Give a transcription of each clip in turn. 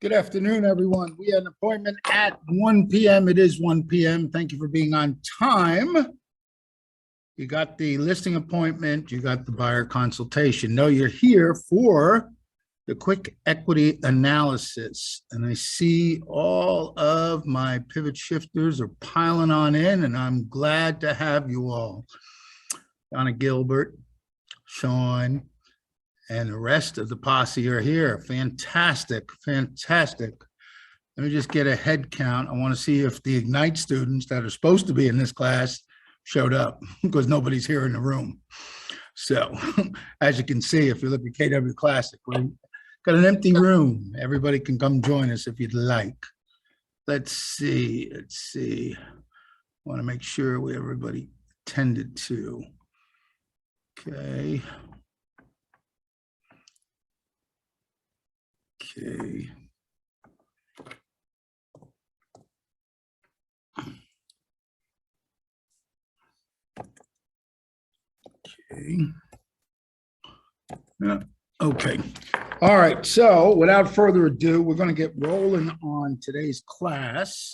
Good afternoon, everyone. We had an appointment at 1 p.m. It is 1 p.m. Thank you for being on time. You got the listing appointment. You got the buyer consultation. No, you're here for the quick equity analysis. And I see all of my pivot shifters are piling on in, and I'm glad to have you all. Donna Gilbert, Sean, and the rest of the posse are here. Fantastic, fantastic. Let me just get a head count. I want to see if the Ignite students that are supposed to be in this class showed up, because nobody's here in the room. So as you can see, if you look at KW Classic, we've got an empty room. Everybody can come join us if you'd like. Let's see. I want to make sure everybody attended to. Okay. Okay. Yeah. Okay. All right. So without further ado, we're going to get rolling on today's class.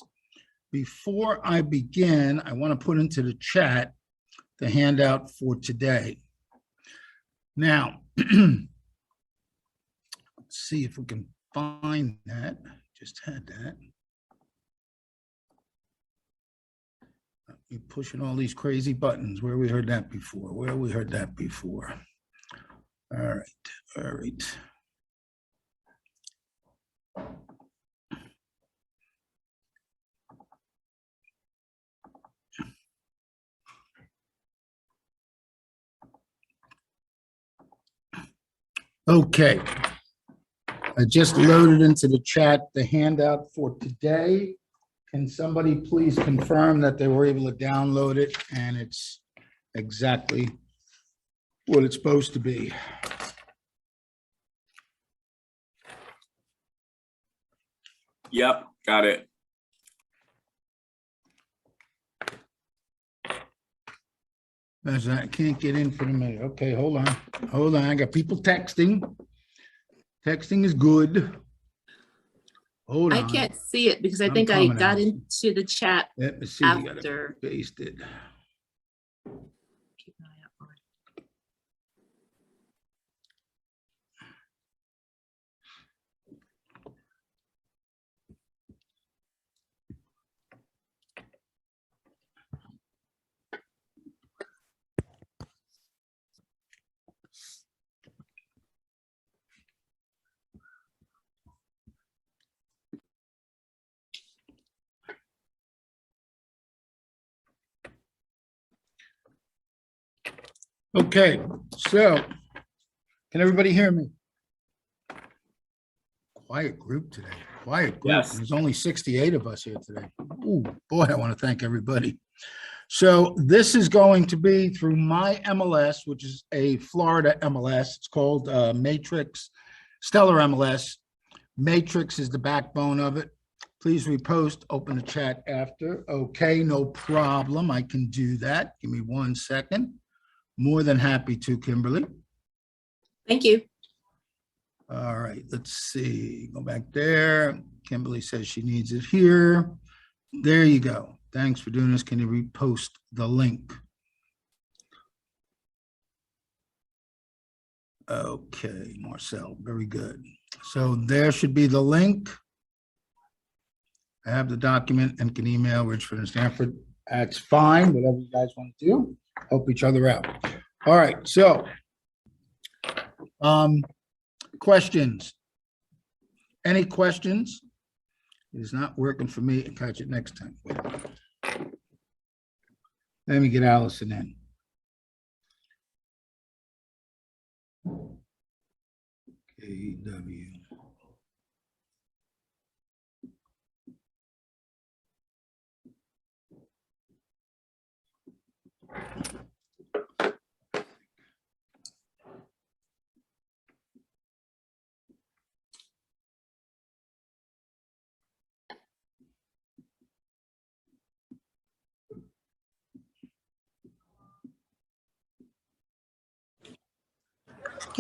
Before I begin, I want to put into the chat the handout for today. Now, let's see if we can find that. Just had that. You're pushing all these crazy buttons. Where we heard that before? Where we heard that before? All right. All right. Okay. I just loaded into the chat the handout for today. Can somebody please confirm that they were able to download it and it's exactly what it's supposed to be? Yep, got it. I can't get in for the minute. Okay, hold on. Hold on. I got people texting. Texting is good. Hold on. I can't see it because I think I got into the chat Let me see. after. Paste it. Keep an eye out for it. Okay, so can everybody hear me? Quiet group today. Quiet group. Yes. There's only 68 of us here today. Ooh, boy, I want to thank everybody. So this is going to be through my MLS, which is a Florida MLS. It's called Matrix Stellar MLS. Matrix is the backbone of it. Please repost, open the chat after. Okay, no problem. I can do that. Give me 1 second. More than happy to, Kimberly. Thank you. All right, let's see. Go back there. Kimberly says she needs it here. There you go. Thanks for doing this. Can you repost the link? Okay, Marcel, very good. So there should be the link. I have the document and can email Richford and Stanford. That's fine, whatever you guys want to do. Help each other out. All right, so questions? Any questions? It is not working for me. I'll catch it next time. Let me get Allison in. KW.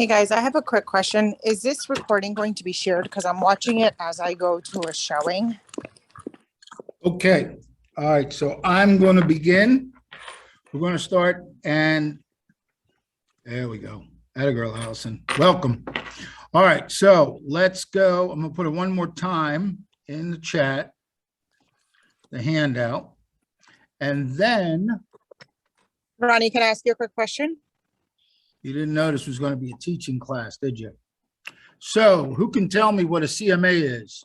Hey guys, I have a quick question. Is this recording going to be shared? Because I'm watching it as I go to a showing. Okay, all right, so I'm going to begin. We're going to start, and there we go. Atta girl, Allison. Welcome. All right, so let's go. I'm going to put it one more time in the chat, the handout, and then Ronnie, can I ask you a quick question? you didn't know this was going to be a teaching class, did you? So who can tell me what a CMA is?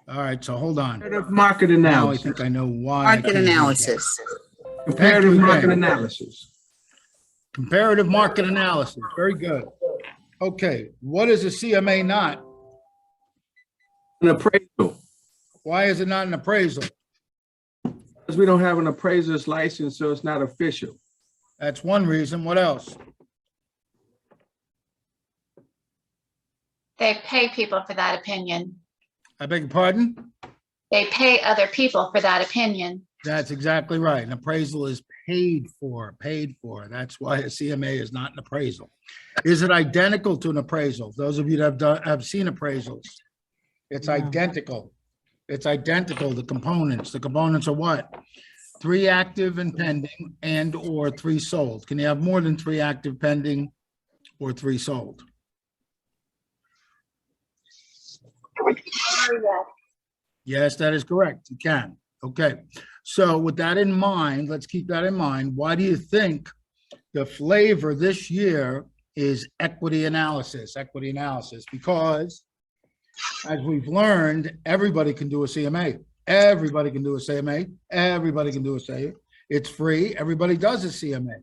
All right, so hold on. Comparative market Now I analysis. think I know why. I Market can't read that. analysis. Comparative Thank you market again. analysis. Comparative market analysis. Very good. Okay, what is a CMA not? An appraisal. Why is it not an appraisal? Because we don't have an appraiser's license, so it's not official. That's one reason. What else? They pay people for that opinion. I beg your pardon? They pay other people for that opinion. That's exactly right. An appraisal is paid for. That's why a CMA is not an appraisal. Is it identical to an appraisal? Those of you that have seen appraisals, it's identical. It's identical, the components. The components are what? 3 active and pending and or 3 sold. Can you have more than 3 active pending or 3 sold? Yes, that is correct. You can. Okay. So with that in mind, let's keep that in mind. Why do you think the flavor this year is equity analysis? Equity analysis, because as we've learned, everybody can do a CMA. Everybody can do a CMA. Everybody can do a CMA. It's free. Everybody does a CMA.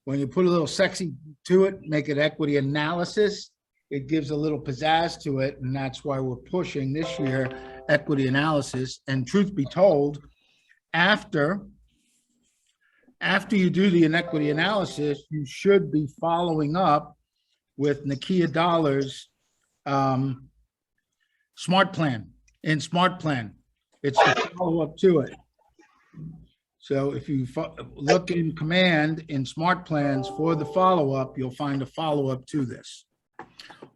When you put a little sexy to it, make it equity analysis, it gives a little pizzazz to it. And that's why we're pushing this year equity analysis. And truth be told, after you do the inequity analysis, you should be following up with Nakia Dollar's Smart Plan. In Smart Plan, it's the follow-up to it. So if you look in command in Smart Plans for the follow-up, you'll find a follow-up to this.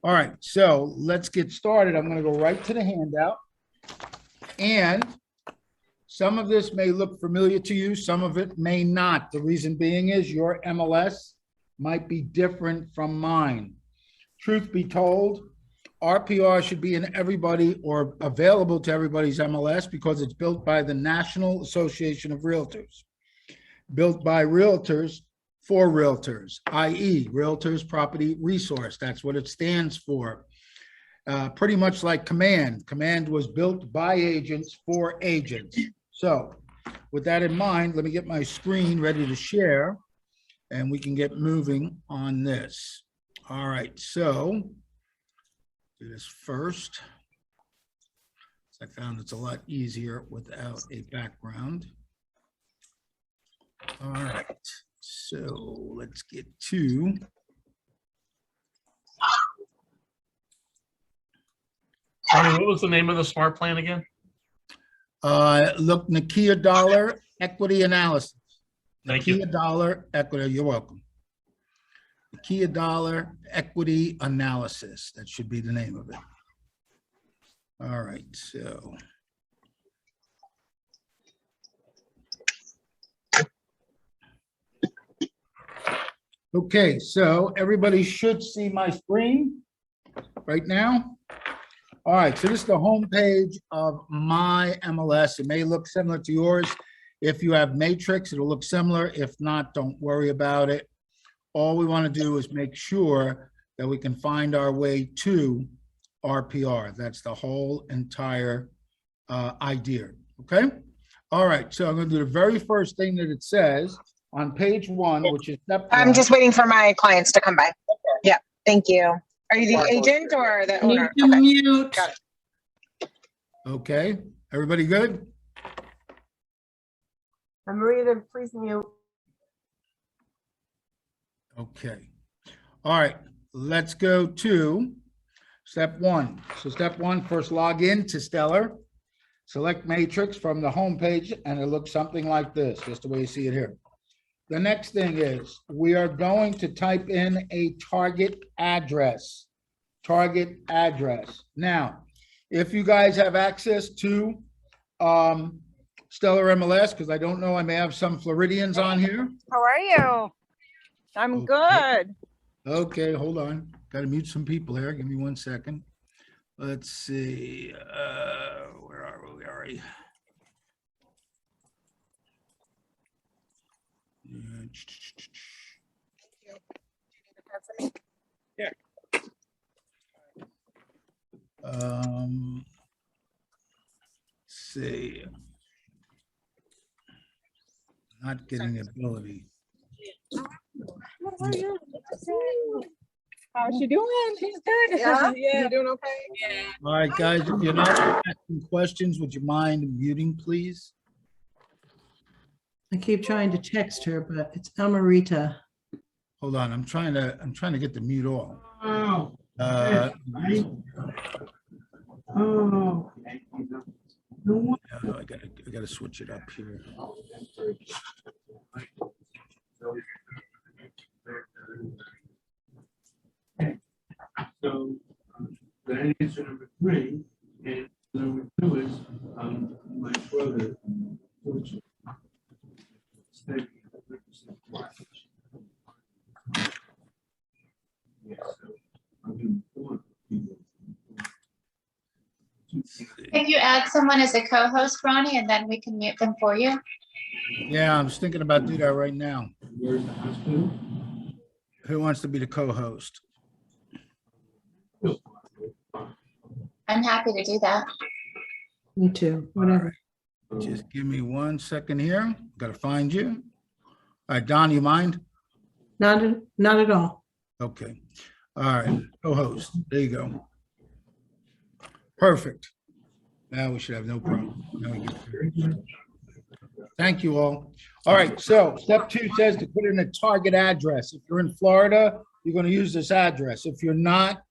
All right, so let's get started. I'm going to go right to the handout. And some of this may look familiar to you, some of it may not. The reason being is your MLS might be different from mine. Truth be told, RPR should be in everybody or available to everybody's MLS because it's built by the National Association of Realtors, built by realtors for realtors, i.e. Realtors Property Resource. That's what it stands for. Pretty much like Command. Command was built by agents for agents. So with that in mind, let me get my screen ready to share and we can get moving on this. All right, so do this first. I found it's a lot easier without a background. All right, so let's get to. Tony, what was the name of the smart plan again? Look, Nakia Dollar Equity Analysis. Thank you. Nakia Dollar Equity, you're welcome. Nakia Dollar Equity Analysis. That should be the name of it. All right, so. Okay, so everybody should see my screen right now. All right, so this is the home page of my MLS. It may look similar to yours. If you have Matrix, it'll look similar. If not, don't worry about it. All we want to do is make sure that we can find our way to RPR. That's the whole entire idea, okay? All right, so I'm going to do the very first thing that it says on page 1, which is step 1. I'm just waiting for my clients to come by. Yeah, thank you. Are you the agent or the Need owner? to Okay, mute. got it. Okay, everybody good? Marita, please mute. Okay. All right, let's go to step 1. So step 1, first log in to Stellar, select Matrix from the home page, and it looks something like this, just the way you see it here. the next thing is we are going to type in a target address. Target address. Now, if you guys have access to Stellar MLS, because I don't know, I may have some Floridians on here. How are you? I'm Okay. good. Okay, hold on. Got to mute some people here. Give me 1 second. Let's see. Where are we? Where are we? Let's see. Not getting the ability. How's she doing? She's good. Yeah, you doing okay? All right, guys, if you're not asking questions, would you mind muting, please? I keep trying to text her, but it's Amarita. Hold on, I'm trying to get the mute off. Oh. Uh, Oh. I gotta switch it up here. So the answer number 3, and number 2 is my brother. Which Can you add someone as a co-host, Ronnie, and then we can mute them for you? Yeah, I was thinking about doing that right now. Where's the hospital? Who wants to be the co-host? I'm happy to do that. Me too, whatever. Just give me 1 second here. Gotta find you. All right, Don, you mind? Not at all. Okay. All right, co-host. There you go. Perfect. Now we should have no problem. Now we get there. Thank you all. All right, so step 2 says to put in a target address. If you're in Florida, you're going to use this address. If you're not,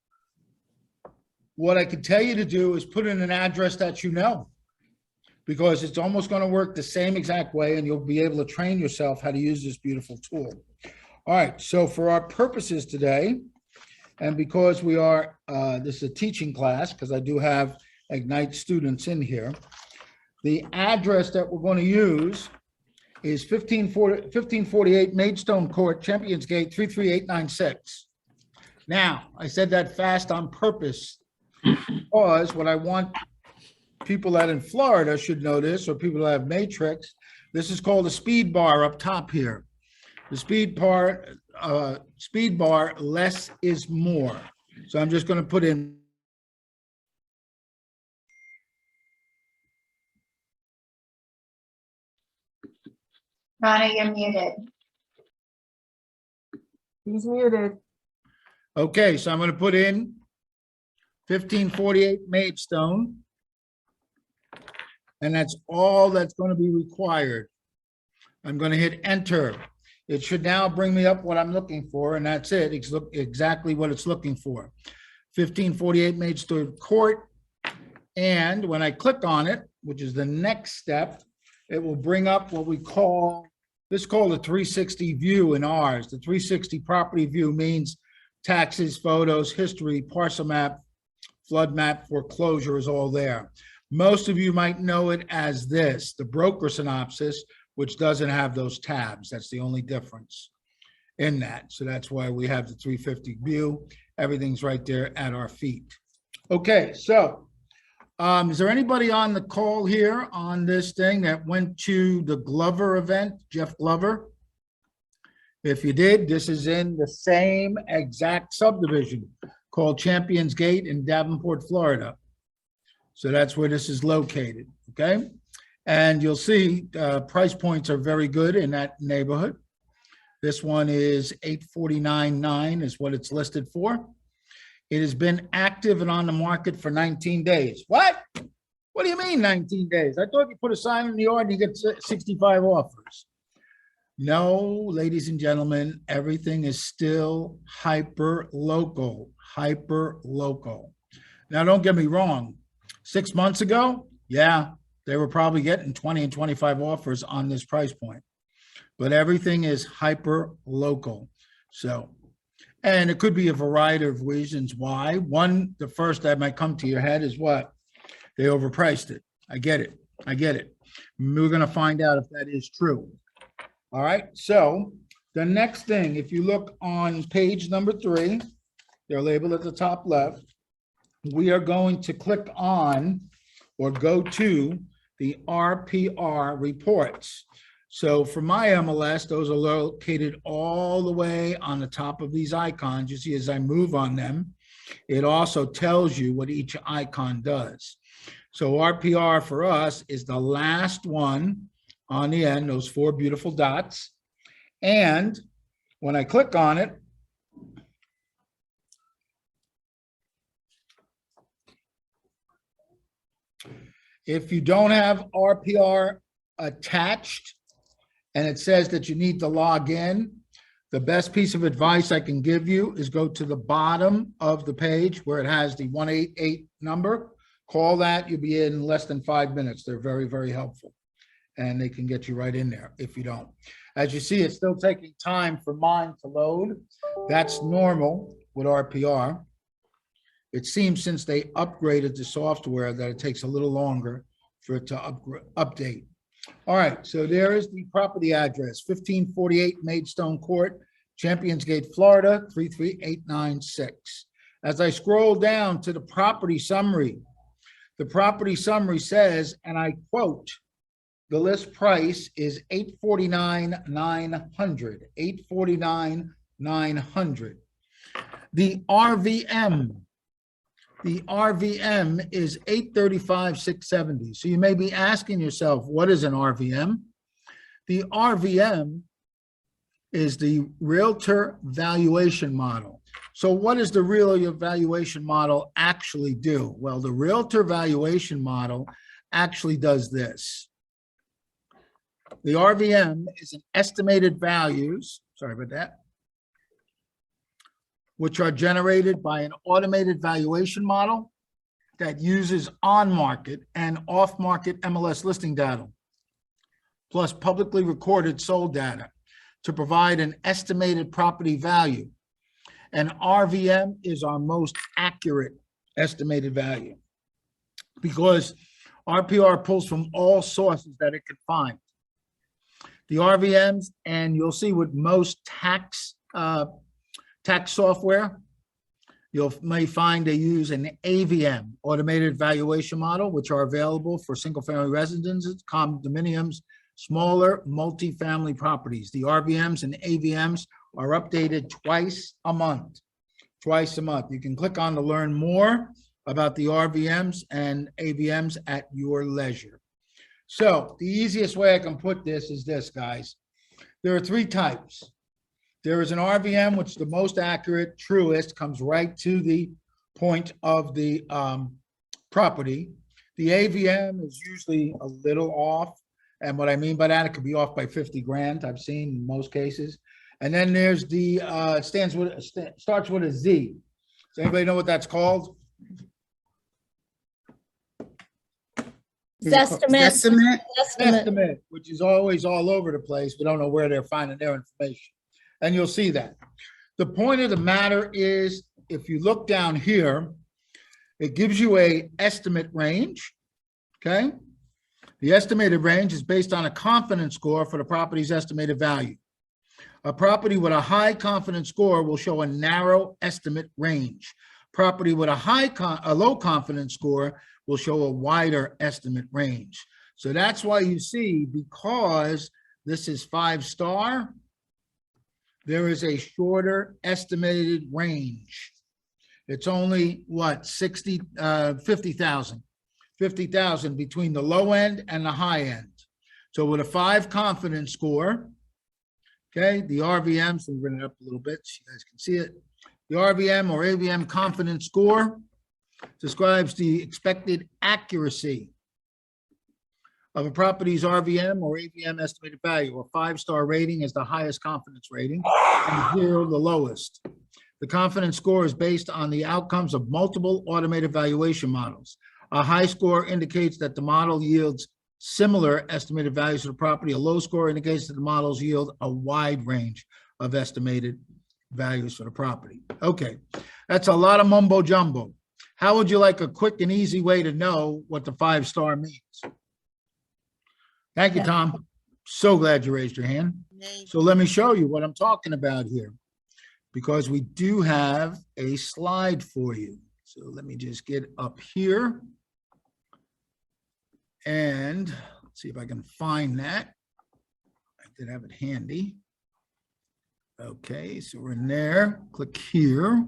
what I can tell you to do is put in an address that you know, because it's almost going to work the same exact way and you'll be able to train yourself how to use this beautiful tool. All right, so for our purposes today, and because we are, this is a teaching class, because I do have Ignite students in here, the address that we're going to use is 1548 Maidstone Court, Champions Gate, 33896. Now, I said that fast on purpose because what I want people that in Florida should know this, or people that have Matrix, this is called a speed bar up top here. The speed bar, less is more. So I'm just going to put in Ronnie, you're muted. He's muted. Okay, so I'm going to put in 1548 Maidstone. And that's all that's going to be required. I'm going to hit enter. It should now bring me up what I'm looking for, and that's it. It's exactly what it's looking for. 1548 Maidstone Court. And when I click on it, which is the next step, it will bring up what we call, this is called a 360 view in ours. The 360 property view means taxes, photos, history, parcel map, flood map, foreclosure is all there. Most of you might know it as this, the broker synopsis, which doesn't have those tabs. That's the only difference in that. So that's why we have the 350 view. Everything's right there at our feet. Okay, so is there anybody on the call here on this thing that went to the Glover event, Jeff Glover? If you did, this is in the same exact subdivision called Champions Gate in Davenport, Florida. So that's where this is located, okay? And you'll see price points are very good in that neighborhood. This one is $849.9 is what it's listed for. It has been active and on the market for 19 days. What? What do you mean 19 days? I thought you put a sign in the yard and you get 65 offers. No, ladies and gentlemen, everything is still hyper local. Now, don't get me wrong. 6 months ago, yeah, they were probably getting 20 and 25 offers on this price point. but everything is hyper local. So, and it could be a variety of reasons why. One, the first that might come to your head is what? They overpriced it. I get it. I get it. We're going to find out if that is true. All right. So the next thing, if you look on page number 3, they're labeled at the top left. We are going to click on or go to the RPR reports. So for my MLS, those are located all the way on the top of these icons. You see, as I move on them, it also tells you what each icon does. So RPR for us is the last one on the end, those 4 beautiful dots. And when I click on it, if you don't have RPR attached and it says that you need to log in, the best piece of advice I can give you is go to the bottom of the page where it has the 188 number. Call that, you'll be in less than 5 minutes. They're very, very helpful. And they can get you right in there if you don't. As you see, it's still taking time for mine to load. That's normal with RPR. It seems since they upgraded the software that it takes a little longer for it to update. All right, so there is the property address, 1548 Maidstone Court, Champions Gate, Florida, 33896. As I scroll down to the property summary, the property summary says, and I quote, the list price is $849,900, $849,900. The RVM is $835,670. So you may be asking yourself, what is an RVM? The RVM is the Realtor Valuation Model. So what does the Realtor Valuation Model actually do? Well, the Realtor Valuation Model actually does this. The RVM is an estimated values, sorry about that, which are generated by an automated valuation model that uses on-market and off-market MLS listing data, plus publicly recorded sold data to provide an estimated property value. And RVM is our most accurate estimated value because RPR pulls from all sources that it can find. The RVMs, and you'll see with most tax software, you may find they use an AVM, automated valuation model, which are available for single-family residences, condominiums, smaller multifamily properties. The RVMs and AVMs are updated twice a month. You can click on to learn more about the RVMs and AVMs at your leisure. So the easiest way I can put this is this, guys. There are 3 types. There is an RVM, which the most accurate, truest, comes right to the point of the property. The AVM is usually a little off. And what I mean by that, it could be off by 50 grand, I've seen in most cases. And then there's the, starts with a Z. Does anybody know what that's called? Estimate, which is always all over the place. We don't know where they're finding their information. And you'll see that. The point of the matter is, if you look down here, it gives you an estimate range, okay? The estimated range is based on a confidence score for the property's estimated value. A property with a high confidence score will show a narrow estimate range. Property with a low confidence score will show a wider estimate range. So that's why you see, because this is 5-star, there is a shorter estimated range. It's only what, 50,000 between the low end and the high end. So with a 5 confidence score, okay, the RVM, so we'll bring it up a little bit so you guys can see it. The RVM or AVM confidence score describes the expected accuracy of a property's RVM or AVM estimated value. A 5-star rating is the highest confidence rating and 0 the lowest. The confidence score is based on the outcomes of multiple automated valuation models. A high score indicates that the model yields similar estimated values of the property. A low score indicates that the models yield a wide range of estimated values for the property. Okay, that's a lot of mumbo jumbo. How would you like a quick and easy way to know what the 5-star means? Thank you, Tom. So glad you raised your hand. So let me show you what I'm talking about here, because we do have a slide for you. So let me just get up here and let's see if I can find that. I did have it handy. Okay, so we're in there. Click here.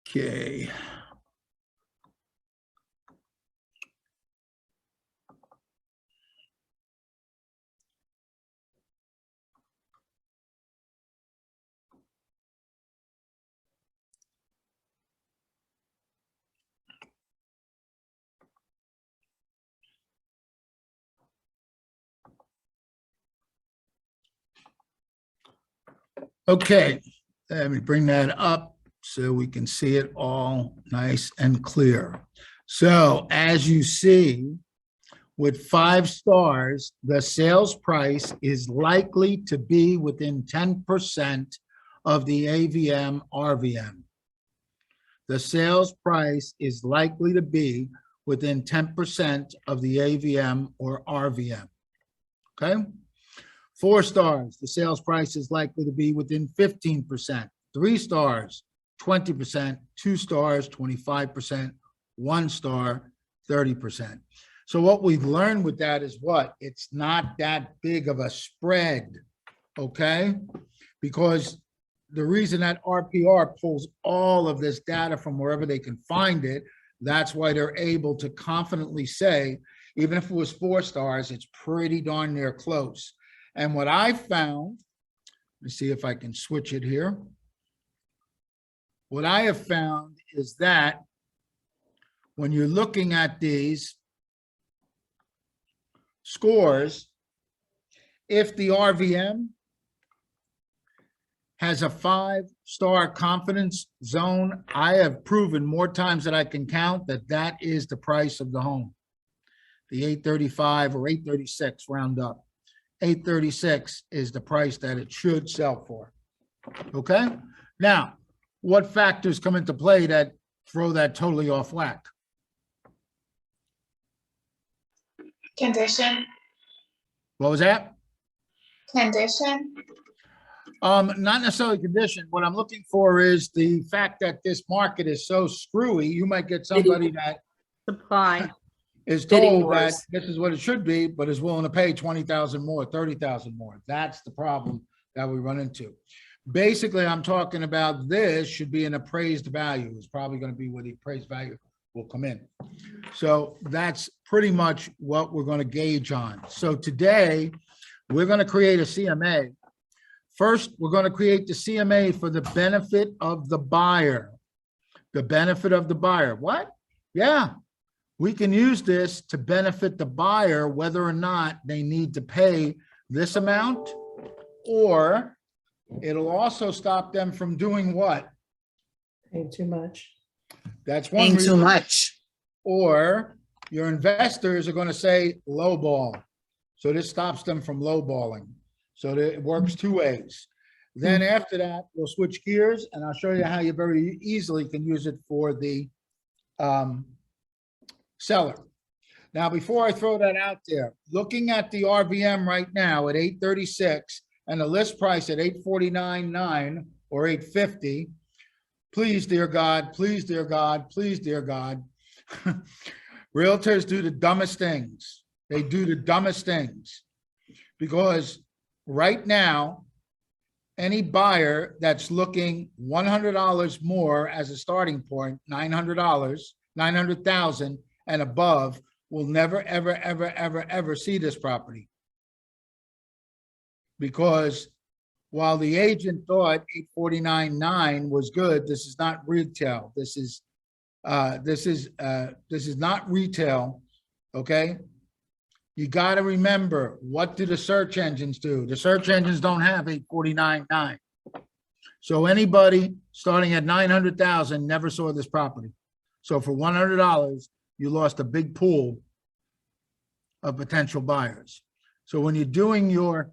Okay. Okay, let me bring that up so we can see it all nice and clear. So as you see, with 5 stars, the sales price is likely to be within 10% of the AVM RVM. The sales price is likely to be within 10% of the AVM or RVM. Okay? 4 stars, the sales price is likely to be within 15%. 3 stars, 20%. 2 stars, 25%. 1 star, 30%. So what we've learned with that is what? It's not that big of a spread, okay? Because the reason that RPR pulls all of this data from wherever they can find it, that's why they're able to confidently say, even if it was 4 stars, it's pretty darn near close. And what I found, let me see if I can switch it here. What I have found is that when you're looking at these scores, if the RVM has a 5-star confidence zone, I have proven more times than I can count that that is the price of the home. The 835 or 836 round up. 836 is the price that it should sell for. Okay? Now, what factors come into play that throw that totally off whack? Condition, What was that? condition, Not necessarily condition. What I'm looking for is the fact that this market is so screwy. You might get somebody that Supply. is Bidding told that wars. this is what it should be, but is willing to pay 20,000 more, 30,000 more. That's the problem that we run into. Basically, I'm talking about this should be an appraised value. It's probably going to be where the appraised value will come in. So that's pretty much what we're going to gauge on. So today, we're going to create a CMA. First, we're going to create the CMA for the benefit of the buyer. The benefit of the buyer. What? Yeah. We can use this to benefit the buyer, whether or not they need to pay this amount, or it'll also stop them from doing what? Paying too much. That's one Paying too reason. much. Or your investors are going to say lowball. So this stops them from lowballing. So that it works 2 ways. Then after that, we'll switch gears and I'll show you how you very easily can use it for the seller. Now, before I throw that out there, looking at the RVM right now at 836 and the list price at 849.9 or 850, please, dear God, please, dear God, please, dear God. Realtors do the dumbest things. They do the dumbest things because right now, any buyer that's looking $100 more as a starting point, $900, 900,000 and above will never, ever, ever, ever, ever see this property. Because while the agent thought 849.9 was good, this is not retail. This is not retail, okay? You got to remember, what do the search engines do? The search engines don't have 849.9. So anybody starting at 900,000 never saw this property. So for $100, you lost a big pool of potential buyers. So when you're doing your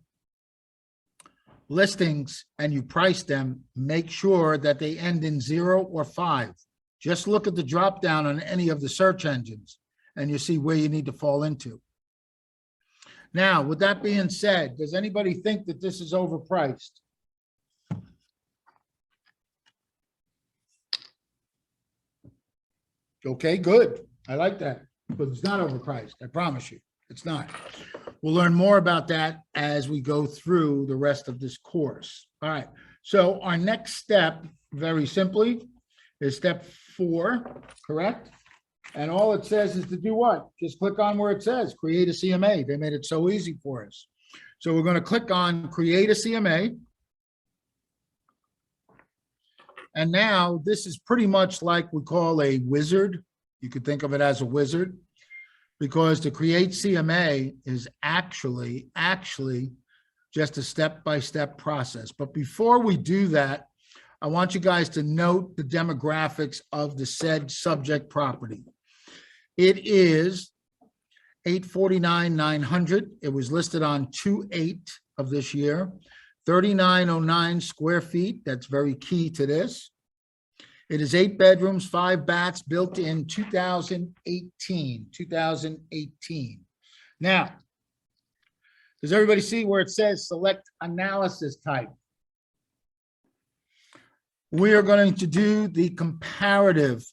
listings and you price them, make sure that they end in 0 or 5. Just look at the drop down on any of the search engines and you see where you need to fall into. Now, with that being said, does anybody think that this is overpriced? Okay, good. I like that, but it's not overpriced. I promise you, it's not. We'll learn more about that as we go through the rest of this course. All right, so our next step, very simply, is step 4, correct? And all it says is to do what? Just click on where it says create a CMA. They made it so easy for us. So we're going to click on create a CMA. And now this is pretty much like we call a wizard. You could think of it as a wizard, because to create CMA is actually just a step-by-step process. But before we do that, I want you guys to note the demographics of the said subject property. It is 849,900. It was listed on 2/8 of this year, 3,909 square feet. That's very key to this. It is 8 bedrooms, 5 baths, built in 2018. Now, does everybody see where it says select analysis type? We are going to do the comparative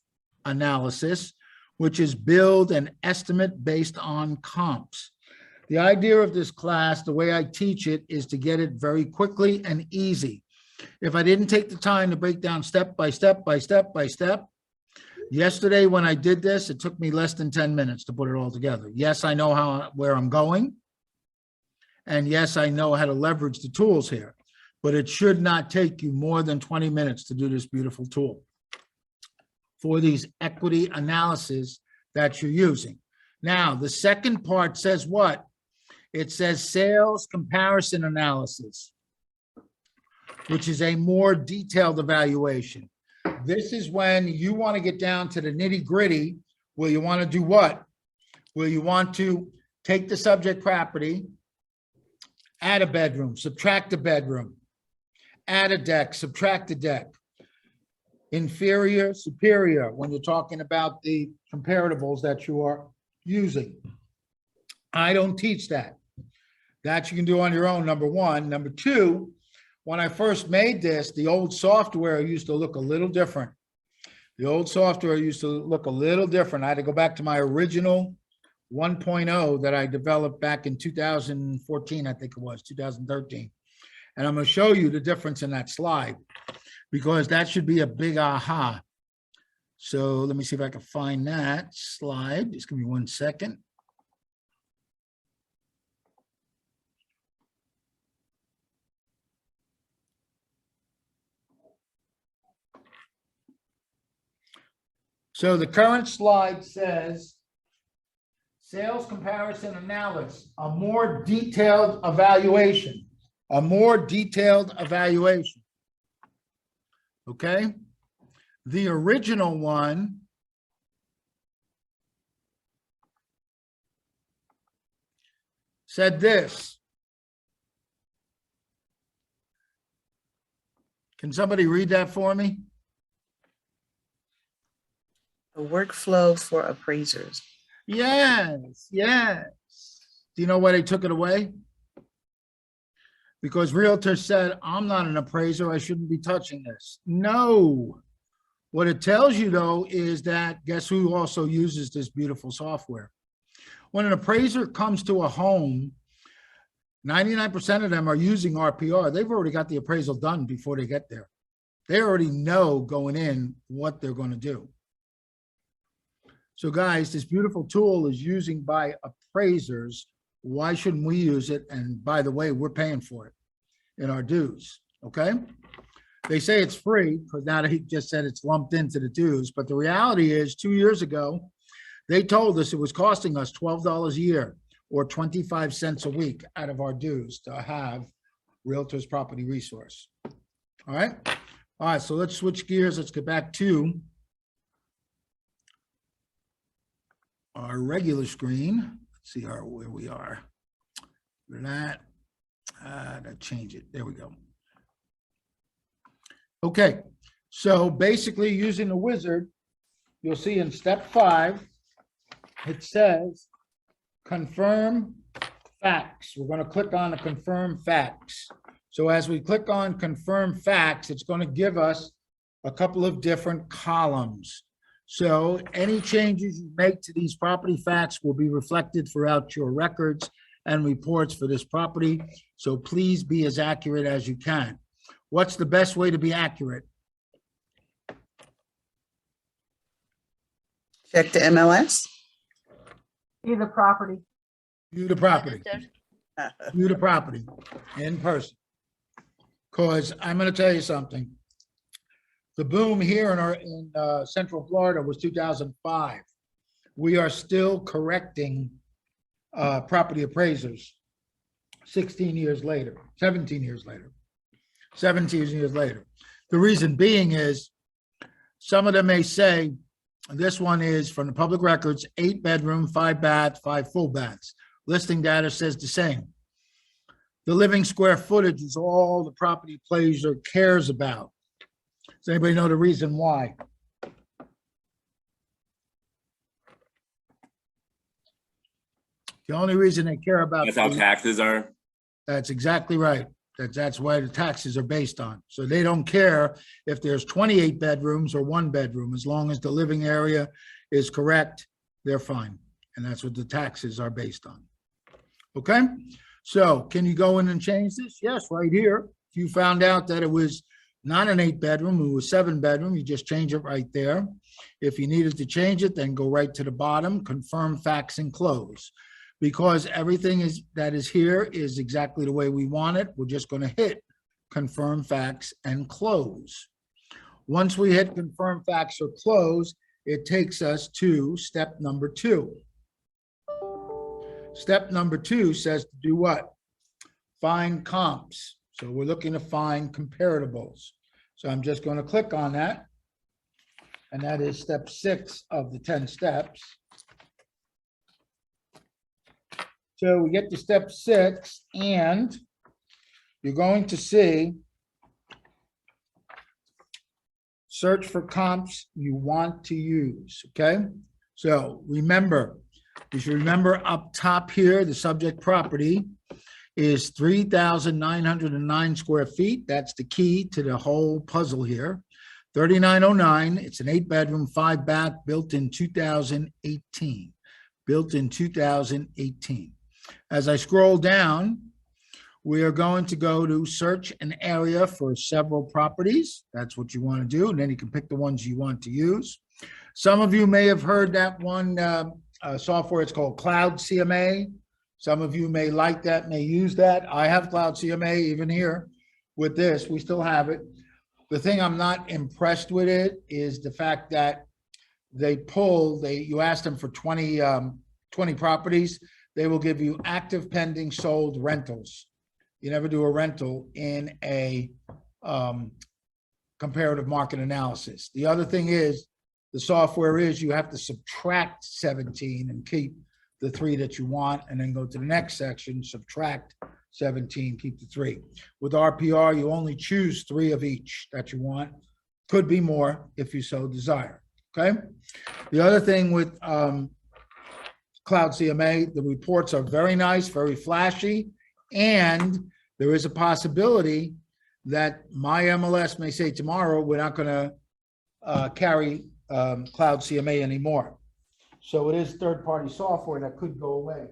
analysis, which is build an estimate based on comps. The idea of this class, the way I teach it, is to get it very quickly and easy. If I didn't take the time to break down step by step, yesterday when I did this, it took me less than 10 minutes to put it all together. Yes, I know where I'm going. And yes, I know how to leverage the tools here, but it should not take you more than 20 minutes to do this beautiful tool for these equity analysis that you're using. Now, the second part says what? It says sales comparison analysis, which is a more detailed evaluation. This is when you want to get down to the nitty-gritty, where you want to do what? Where you want to take the subject property, add a bedroom, subtract a bedroom, add a deck, subtract a deck. Inferior, superior, when you're talking about the comparatives that you are using. I don't teach that. That you can do on your own, number one. Number two, when I first made this, the old software used to look a little different. I had to go back to my original 1.0 that I developed back in 2014, I think it was, 2013. And I'm going to show you the difference in that slide, because that should be a big aha. So let me see if I can find that slide. Just give me 1 second. So the current slide says sales comparison analysis, a more detailed evaluation, Okay. The original one said this. Can somebody read that for me? The workflow for appraisers. Yes. Do you know why they took it away? Because realtors said, I'm not an appraiser, I shouldn't be touching this. No. What it tells you, though, is that guess who also uses this beautiful software? When an appraiser comes to a home, 99% of them are using RPR. They've already got the appraisal done before they get there. They already know going in what they're going to do. So guys, this beautiful tool is using by appraisers. Why shouldn't we use it? And by the way, we're paying for it in our dues, okay? They say it's free because now they just said it's lumped into the dues. But the reality is 2 years ago, they told us it was costing us $12 a year or 25 cents a week out of our dues to have Realtors Property Resource. All right. All right. So let's switch gears. Let's get back to our regular screen. Let's see where we are. That change it. There we go. Okay, so basically using the wizard, you'll see in step 5, it says confirm facts. We're going to click on the confirm facts. So as we click on confirm facts, it's going to give us a couple of different columns. So any changes you make to these property facts will be reflected throughout your records and reports for this property. So please be as accurate as you can. What's the best way to be accurate? Check the MLS. See the property. View the property. View the property in person. Because I'm going to tell you something. The boom here in Central Florida was 2005. We are still correcting property appraisers 17 years later. The reason being is some of them may say, this one is from the public records, 8-bedroom, 5-bath, 5 full baths. Listing data says the same. The living square footage is all the property appraiser cares about. Does anybody know the reason why? The only reason they care about. That's how taxes are. That's exactly right. That's why the taxes are based on. So they don't care if there's 28 bedrooms or 1 bedroom. As long as the living area is correct, they're fine. And that's what the taxes are based on. Okay? So can you go in and change this? Yes, right here. If you found out that it was not an 8-bedroom, it was 7-bedroom, you just change it right there. If you needed to change it, then go right to the bottom, confirm facts and close. Because everything that is here is exactly the way we want it, we're just going to hit confirm facts and close. Once we hit confirm facts or close, it takes us to step number 2. Step number 2 says to do what? Find comps. So we're looking to find comparatibles. So I'm just going to click on that. And that is step 6 of the 10 steps. So we get to step 6 and you're going to see search for comps you want to use, okay? So remember, you should remember up top here, the subject property is 3,909 square feet. That's the key to the whole puzzle here. 3909, it's an 8-bedroom, 5-bath, built in 2018. Built in 2018. As I scroll down, we are going to go to search an area for several properties. That's what you want to do, and then you can pick the ones you want to use. Some of you may have heard that one software, it's called Cloud CMA. Some of you may like that, may use that. I have Cloud CMA even here with this. We still have it. The thing I'm not impressed with it is the fact that you ask them for 20 properties, they will give you active, pending, sold, rentals. You never do a rental in a comparative market analysis. The other thing is, the software is you have to subtract 17 and keep the 3 that you want, and then go to the next section, subtract 17, keep the 3. With RPR, you only choose 3 of each that you want. Could be more if you so desire, okay? The other thing with Cloud CMA, the reports are very nice, very flashy, and there is a possibility that my MLS may say tomorrow, we're not gonna carry Cloud CMA anymore. So it is third-party software that could go away.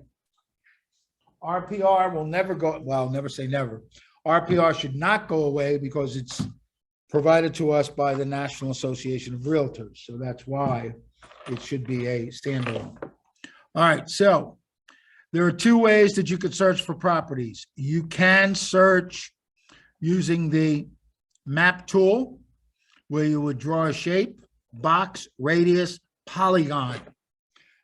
RPR will never go, well, never say never. RPR should not go away because it's provided to us by the National Association of Realtors. So that's why it should be a standalone. All right, so there are 2 ways that you could search for properties. You can search using the map tool, where you would draw a shape, box, radius, polygon.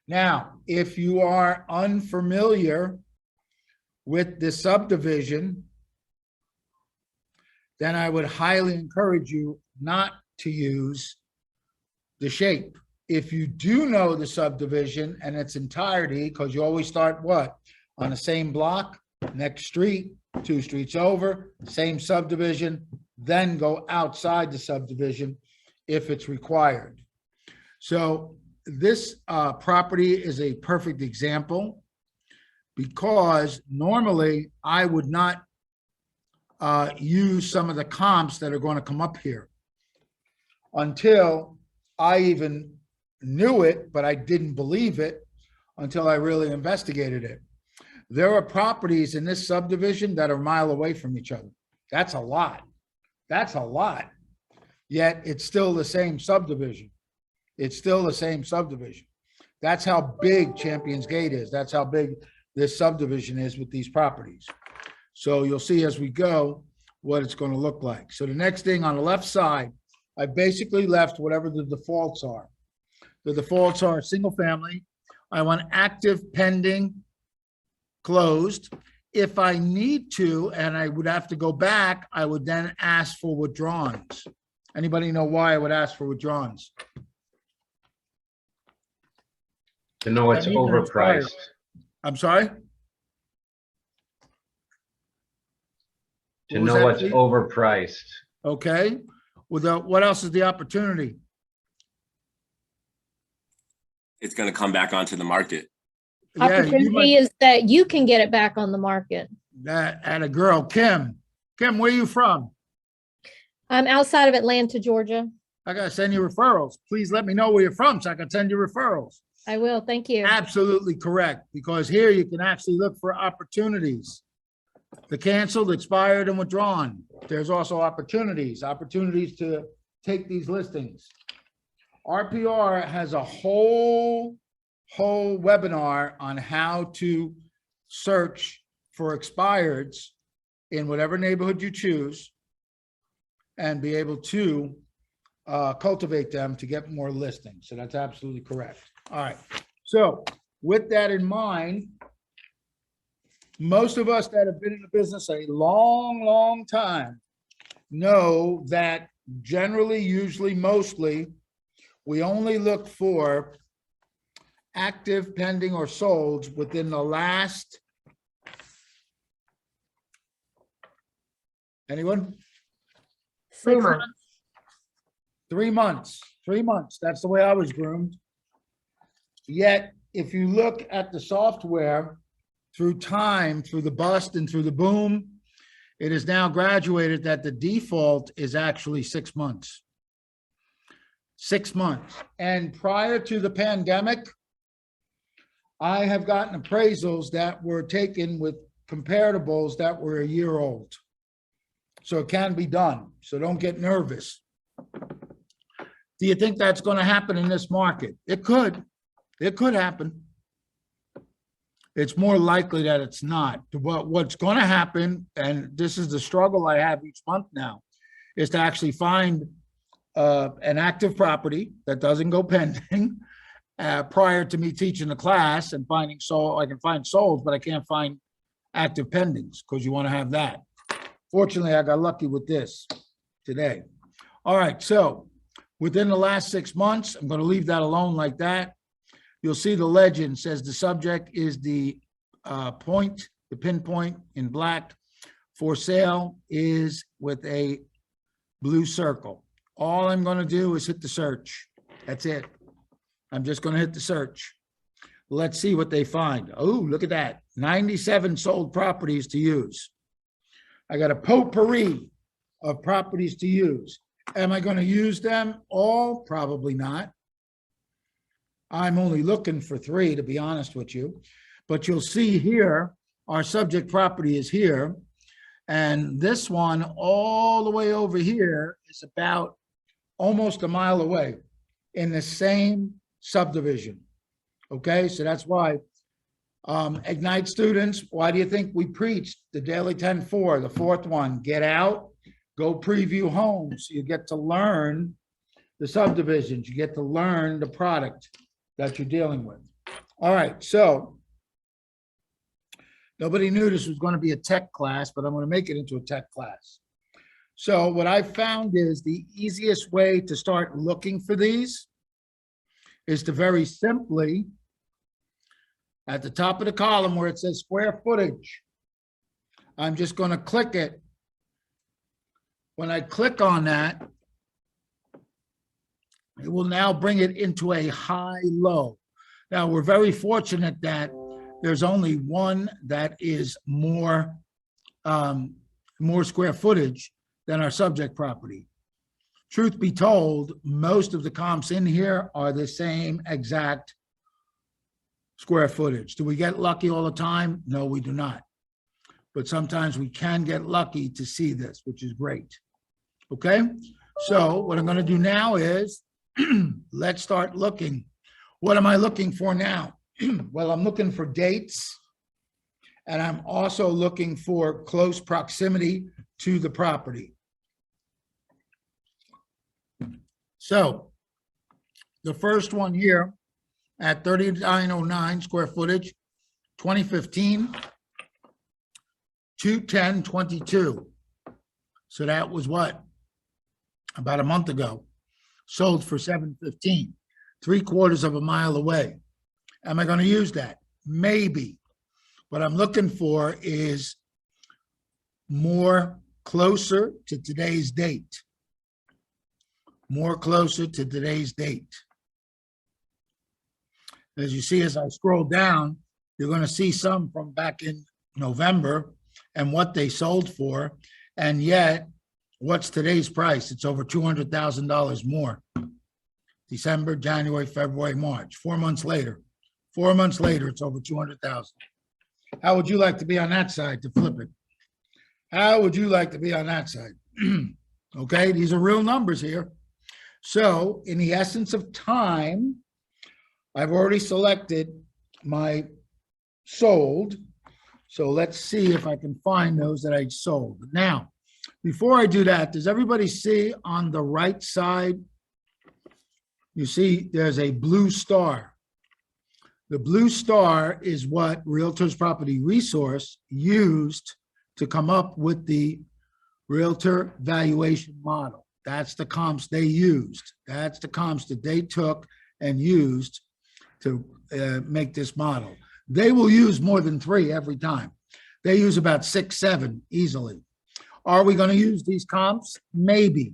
Now, if you are unfamiliar with the subdivision, then I would highly encourage you not to use the shape. If you do know the subdivision and its entirety, because you always start what? On the same block, next street, 2 streets over, same subdivision, then go outside the subdivision if it's required. So this property is a perfect example because normally I would not use some of the comps that are going to come up here until I even knew it, but I didn't believe it until I really investigated it. There are properties in this subdivision that are a mile away from each other. That's a lot. That's a lot. Yet it's still the same subdivision. It's still the same subdivision. That's how big Champions Gate is. That's how big this subdivision is with these properties. So you'll see as we go what it's going to look like. So the next thing on the left side, I basically left whatever the defaults are. The defaults are single family. I want active, pending, closed. If I need to, and I would have to go back, I would then ask for withdrawals. Anybody know why I would ask for withdrawals? To know it's That means it's expired. overpriced. I'm sorry? To What was know that, what's Pete? overpriced. Okay. What else is the opportunity? It's gonna come back onto the market. Yeah, you Opportunity might, is that you can get it back on the market. that at a girl, Kim. Kim, where are you from? I'm outside of Atlanta, Georgia. I gotta send you referrals. Please let me know where you're from so I can send you referrals. I will. Thank you. Absolutely correct, because here you can actually look for opportunities. The canceled, expired, and withdrawn. There's also opportunities to take these listings. RPR has a whole webinar on how to search for expireds in whatever neighborhood you choose and be able to cultivate them to get more listings. So that's absolutely correct. All right. So with that in mind, most of us that have been in the business a long, long time know that generally, usually, mostly, we only look for active, pending, or sold within the last, anyone? 3 months. 3 months. 3 months. That's the way I was groomed. Yet, if you look at the software through time, through the bust and through the boom, it is now graduated that the default is actually 6 months. 6 months. And prior to the pandemic, I have gotten appraisals that were taken with comparatives that were a year old. So it can be done. So don't get nervous. Do you think that's going to happen in this market? It could. It could happen. It's more likely that it's not. What's going to happen, and this is the struggle I have each month now, is to actually find an active property that doesn't go pending prior to me teaching the class and finding sold. I can find solds, but I can't find active pendings because you want to have that. Fortunately, I got lucky with this today. All right, so within the last 6 months, I'm going to leave that alone like that. You'll see the legend says the subject is the point, the pinpoint in black. For sale is with a blue circle. All I'm going to do is hit the search. That's it. I'm just going to hit the search. Let's see what they find. Oh, look at that. 97 sold properties to use. I got a potpourri of properties to use. Am I going to use them all? Probably not. I'm only looking for 3, to be honest with you. But you'll see here, our subject property is here. And this one all the way over here is about almost a mile away in the same subdivision. Okay, so that's why Ignite students, why do you think we preached the Daily 10-4, the 4th one? Get out, go preview homes. You get to learn the subdivisions. You get to learn the product that you're dealing with. All right, so nobody knew this was going to be a tech class, but I'm going to make it into a tech class. So what I found is the easiest way to start looking for these is to very simply, at the top of the column where it says square footage, I'm just going to click it. When I click on that, it will now bring it into a high-low. Now, we're very fortunate that there's only one that is more square footage than our subject property. Truth be told, most of the comps in here are the same exact square footage. Do we get lucky all the time? No, we do not. But sometimes we can get lucky to see this, which is great. Okay, so what I'm going to do now is let's start looking. What am I looking for now? Well, I'm looking for dates, and I'm also looking for close proximity to the property. So the first one here at 3909 square footage, 2015, 21022. So that was what? About a month ago. Sold for $715, 3/4 of a mile away. Am I going to use that? Maybe. What I'm looking for is more closer to today's date. More closer to today's date. As you see, as I scroll down, you're going to see some from back in November and what they sold for. And yet, what's today's price? It's over $200,000 more. December, January, February, March. 4 months later. 4 months later, it's over $200,000. How would you like to be on that side to flip it? How would you like to be on that side? Okay, these are real numbers here. So in the essence of time, I've already selected my sold. So let's see if I can find those that I sold. Now, before I do that, does everybody see on the right side? You see there's a blue star. The blue star is what Realtors Property Resource used to come up with the Realtor valuation model. That's the comps they used. That's the comps that they took and used to make this model. They will use more than 3 every time. They use about 6, 7 easily. Are we going to use these comps? Maybe.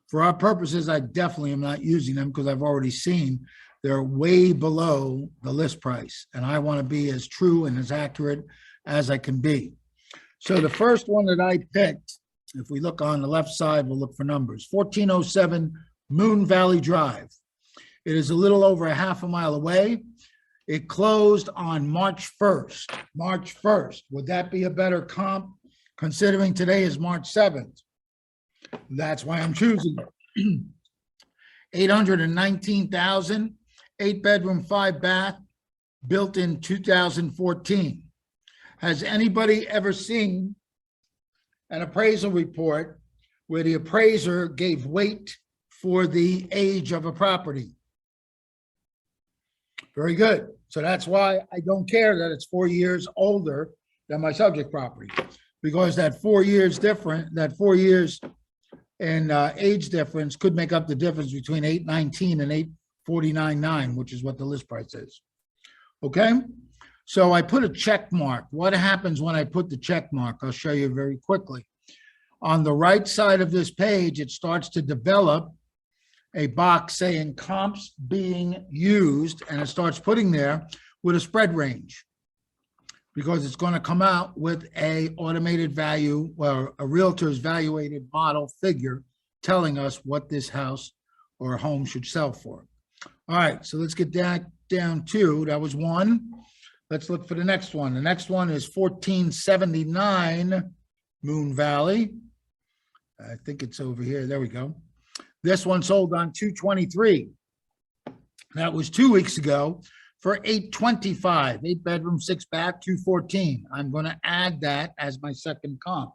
For our purposes, I definitely am not using them because I've already seen they're way below the list price. And I want to be as true and as accurate as I can be. So the first one that I picked, if we look on the left side, we'll look for numbers. 1407 Moon Valley Drive. It is a little over a half a mile away. It closed on March 1st. March 1st. Would that be a better comp considering today is March 7th? That's why I'm choosing it. 819,000, 8-bedroom, 5-bath, built in 2014. Has anybody ever seen an appraisal report where the appraiser gave weight for the age of a property? Very good. So that's why I don't care that it's 4 years older than my subject property, because that 4 years different, that 4 years in age difference could make up the difference between 819 and 849.9, which is what the list price is. Okay. So I put a check mark. What happens when I put the check mark? I'll show you very quickly. On the right side of this page, it starts to develop a box saying comps being used, and it starts putting there with a spread range because it's going to come out with a automated value, well, a realtor's valuated model figure telling us what this house or home should sell for. All right, so let's get that down to, that was one. Let's look for the next one. The next one is 1479 Moon Valley. I think it's over here. There we go. This one sold on 2/23. That was 2 weeks ago for 825, 8-bedroom, 6-bath, 214. I'm going to add that as my second comp.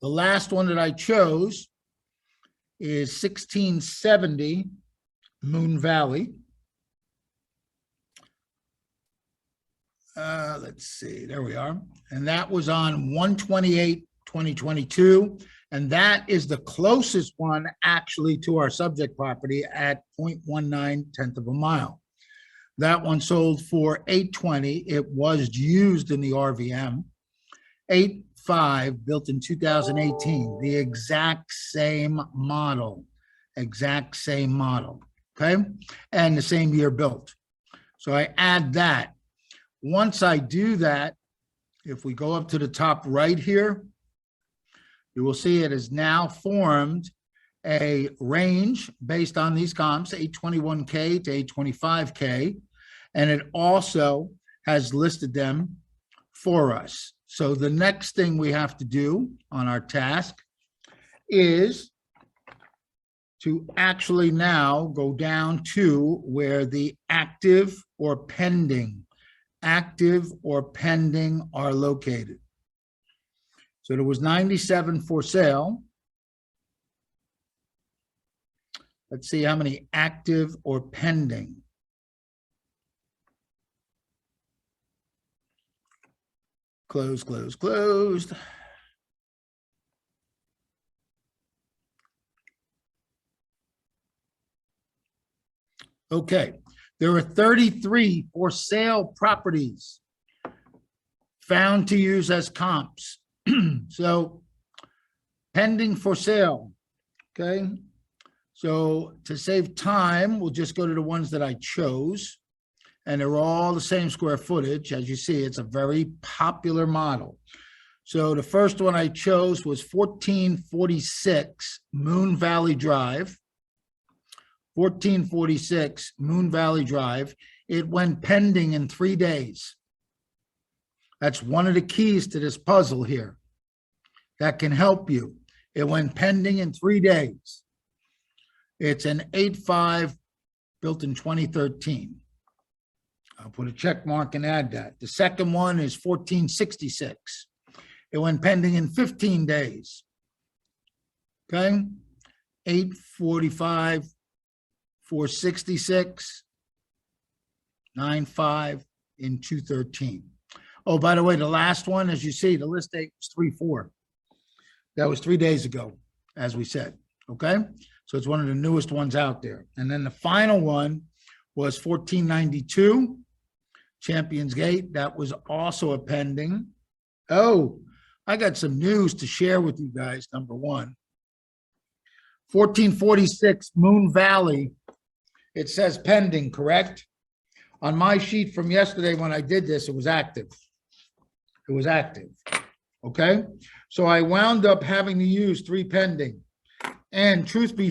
The last one that I chose is 1670 Moon Valley. Let's see, there we are. And that was on 1/28/2022. And that is the closest one actually to our subject property at 0.19 tenth of a mile. That one sold for $820. It was used in the RVM. 8.5, built in 2018, the exact same model, okay? And the same year built. So I add that. Once I do that, if we go up to the top right here, you will see it has now formed a range based on these comps, 821K to 825K, and it also has listed them for us. So the next thing we have to do on our task is to actually now go down to where the active or pending are located. So there was 97 for sale. Let's see how many active or pending. Closed. Okay, there are 33 for sale properties found to use as comps. So pending for sale, okay? So to save time, we'll just go to the ones that I chose. And they're all the same square footage. As you see, it's a very popular model. So the first one I chose was 1446 Moon Valley Drive. 1446 Moon Valley Drive. It went pending in 3 days. That's one of the keys to this puzzle here that can help you. It went pending in 3 days. It's an 8.5 built in 2013. I'll put a check mark and add that. The second one is 1466. It went pending in 15 days. Okay, 845, 466, 95 in 213. Oh, by the way, the last one, as you see, the list date was 3/4. That was 3 days ago, as we said. Okay, so it's one of the newest ones out there. And then the final one was 1492. Champions Gate, that was also a pending. Oh, I got some news to share with you guys. Number one, 1446 Moon Valley, it says pending, correct? On my sheet from yesterday when I did this, it was active. It was active, okay? So I wound up having to use 3 pending. And truth be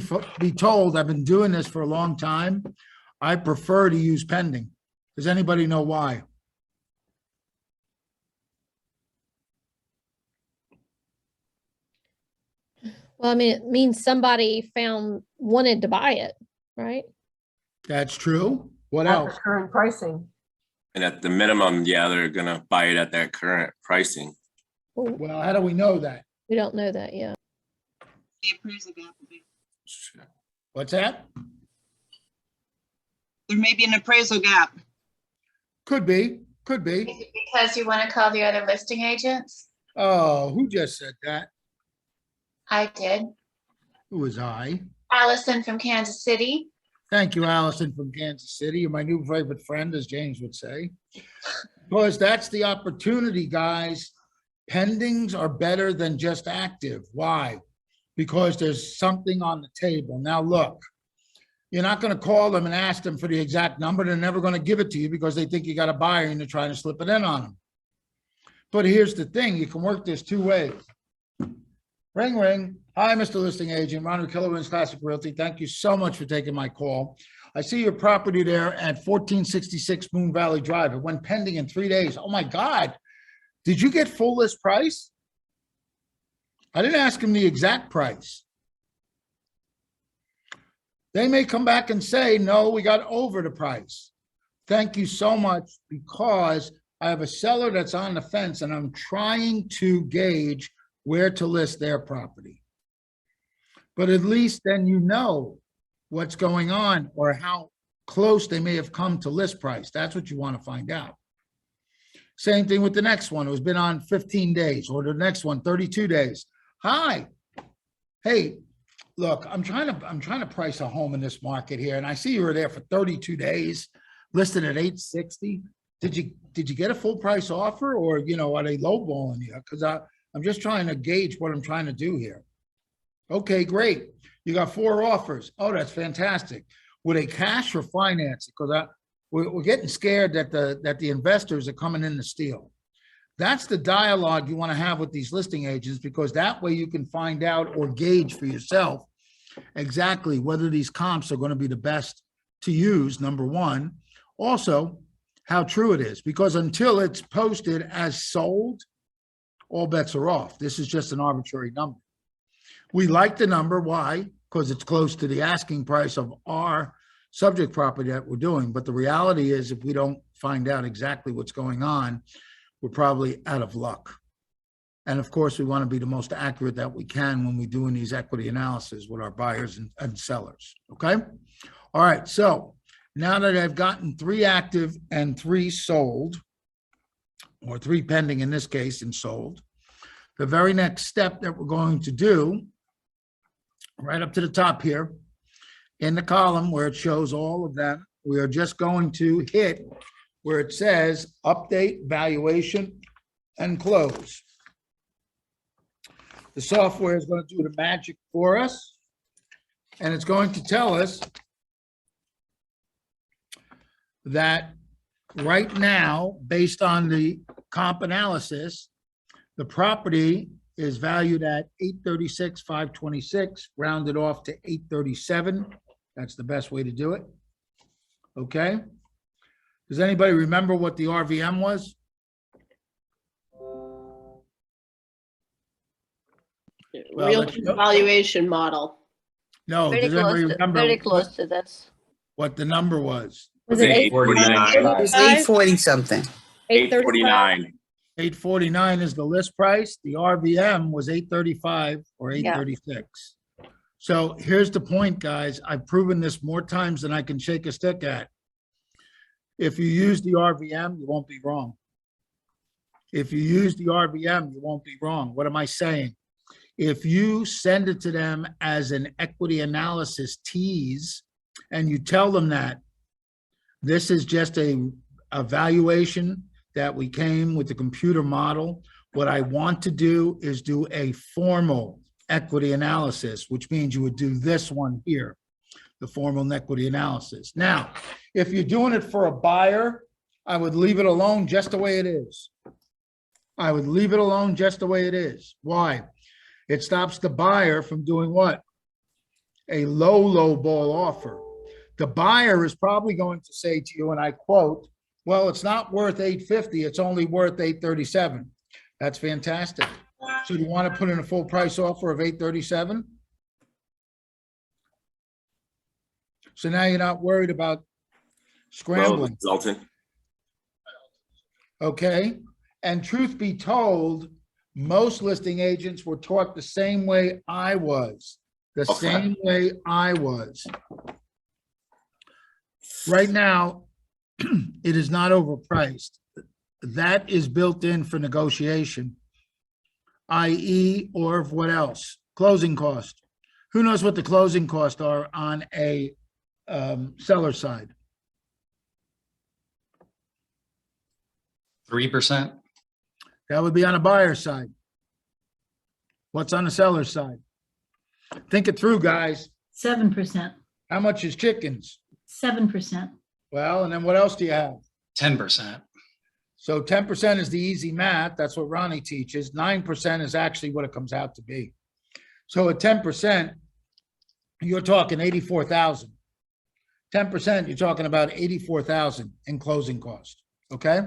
told, I've been doing this for a long time. I prefer to use pending. Does anybody know why? Well, I mean, it means somebody wanted to buy it, right? That's true. What At the else? current pricing. And at the minimum, yeah, they're gonna buy it at that current pricing. Well, how do we know that? We don't know that yet. What's that? There may be an appraisal gap. Could be. Is it because you want to call the other listing agents? Oh, who just said that? I did. Who was I? Allison from Kansas City. Thank you, Allison from Kansas City. You're my new favorite friend, as James would say. Because that's the opportunity, guys. Pendings are better than just active. Why? Because there's something on the table. Now, look, you're not going to call them and ask them for the exact number. They're never going to give it to you because they think you got a buyer and you're trying to slip it in on them. But here's the thing. You can work this 2 ways. Ring, ring. Hi, Mr. Listing Agent. Ron Kilowin's Classic Realty. Thank you so much for taking my call. I see your property there at 1466 Moon Valley Drive. It went pending in 3 days. Oh, my God. Did you get full list price? I didn't ask him the exact price. They may come back and say, no, we got over the price. Thank you so much, because I have a seller that's on the fence and I'm trying to gauge where to list their property. But at least then you know what's going on or how close they may have come to list price. That's what you want to find out. Same thing with the next one. It was been on 15 days, or the next one, 32 days. Hi, hey, look, I'm trying to price a home in this market here, and I see you were there for 32 days, listed at 860. Did you get a full price offer, or, you know, are they lowballing you? Because I'm just trying to gauge what I'm trying to do here. Okay, great. You got 4 offers. Oh, that's fantastic. Were they cash or finance? Because we're getting scared that the investors are coming in to steal. That's the dialogue you want to have with these listing agents, because that way you can find out or gauge for yourself exactly whether these comps are going to be the best to use, number one. Also, how true it is, because until it's posted as sold, all bets are off. This is just an arbitrary number. We like the number. Why? Because it's close to the asking price of our subject property that we're doing. But the reality is, if we don't find out exactly what's going on, we're probably out of luck. And of course, we want to be the most accurate that we can when we're doing these equity analysis with our buyers and sellers. Okay. All right. So now that I've gotten 3 active and 3 sold, or 3 pending in this case and sold, the very next step that we're going to do, right up to the top here, in the column where it shows all of them, we are just going to hit where it says update, valuation, and close. The software is going to do the magic for us, and it's going to tell us that right now, based on the comp analysis, the property is valued at $836,526, rounded off to $837. That's the best way to do it. Okay. Does anybody remember what the RVM was? Well, Real let's go. valuation model. No, Very does anybody remember very close to this. what the number was? Was it 849. It's 840 something. 849. 849 is the list price. The RVM was 835 or 836. So here's the point, guys. I've proven this more times than I can shake a stick at. If you use the RVM, you won't be wrong. If you use the RVM, you won't be wrong. What am I saying? If you send it to them as an equity analysis tease, and you tell them that this is just a valuation that we came with the computer model, what I want to do is do a formal equity analysis, which means you would do this one here, the formal equity analysis. Now, if you're doing it for a buyer, I would leave it alone just the way it is. I would leave it alone just the way it is. Why? It stops the buyer from doing what? A low ball offer. The buyer is probably going to say to you, and I quote, well, it's not worth 850, it's only worth 837. That's fantastic. So do you want to put in a full price offer of 837? So now you're not worried about Well, scrambling, Zoltan. okay? And truth be told, most listing agents were taught the same way I was, the same way I was. Right now, it is not overpriced. That is built in for negotiation, i.e., or what else? Closing cost. Who knows what the closing costs are on a seller side? 3%. That would be on a buyer side. What's on the seller side? Think it through, guys. 7%, How much is chickens? 7%. Well, and then what else do you have? 10%. So 10% is the easy math. That's what Ronnie teaches. 9% is actually what it comes out to be. So at 10%, you're talking 84,000. 10%, you're talking about 84,000 in closing cost. Okay.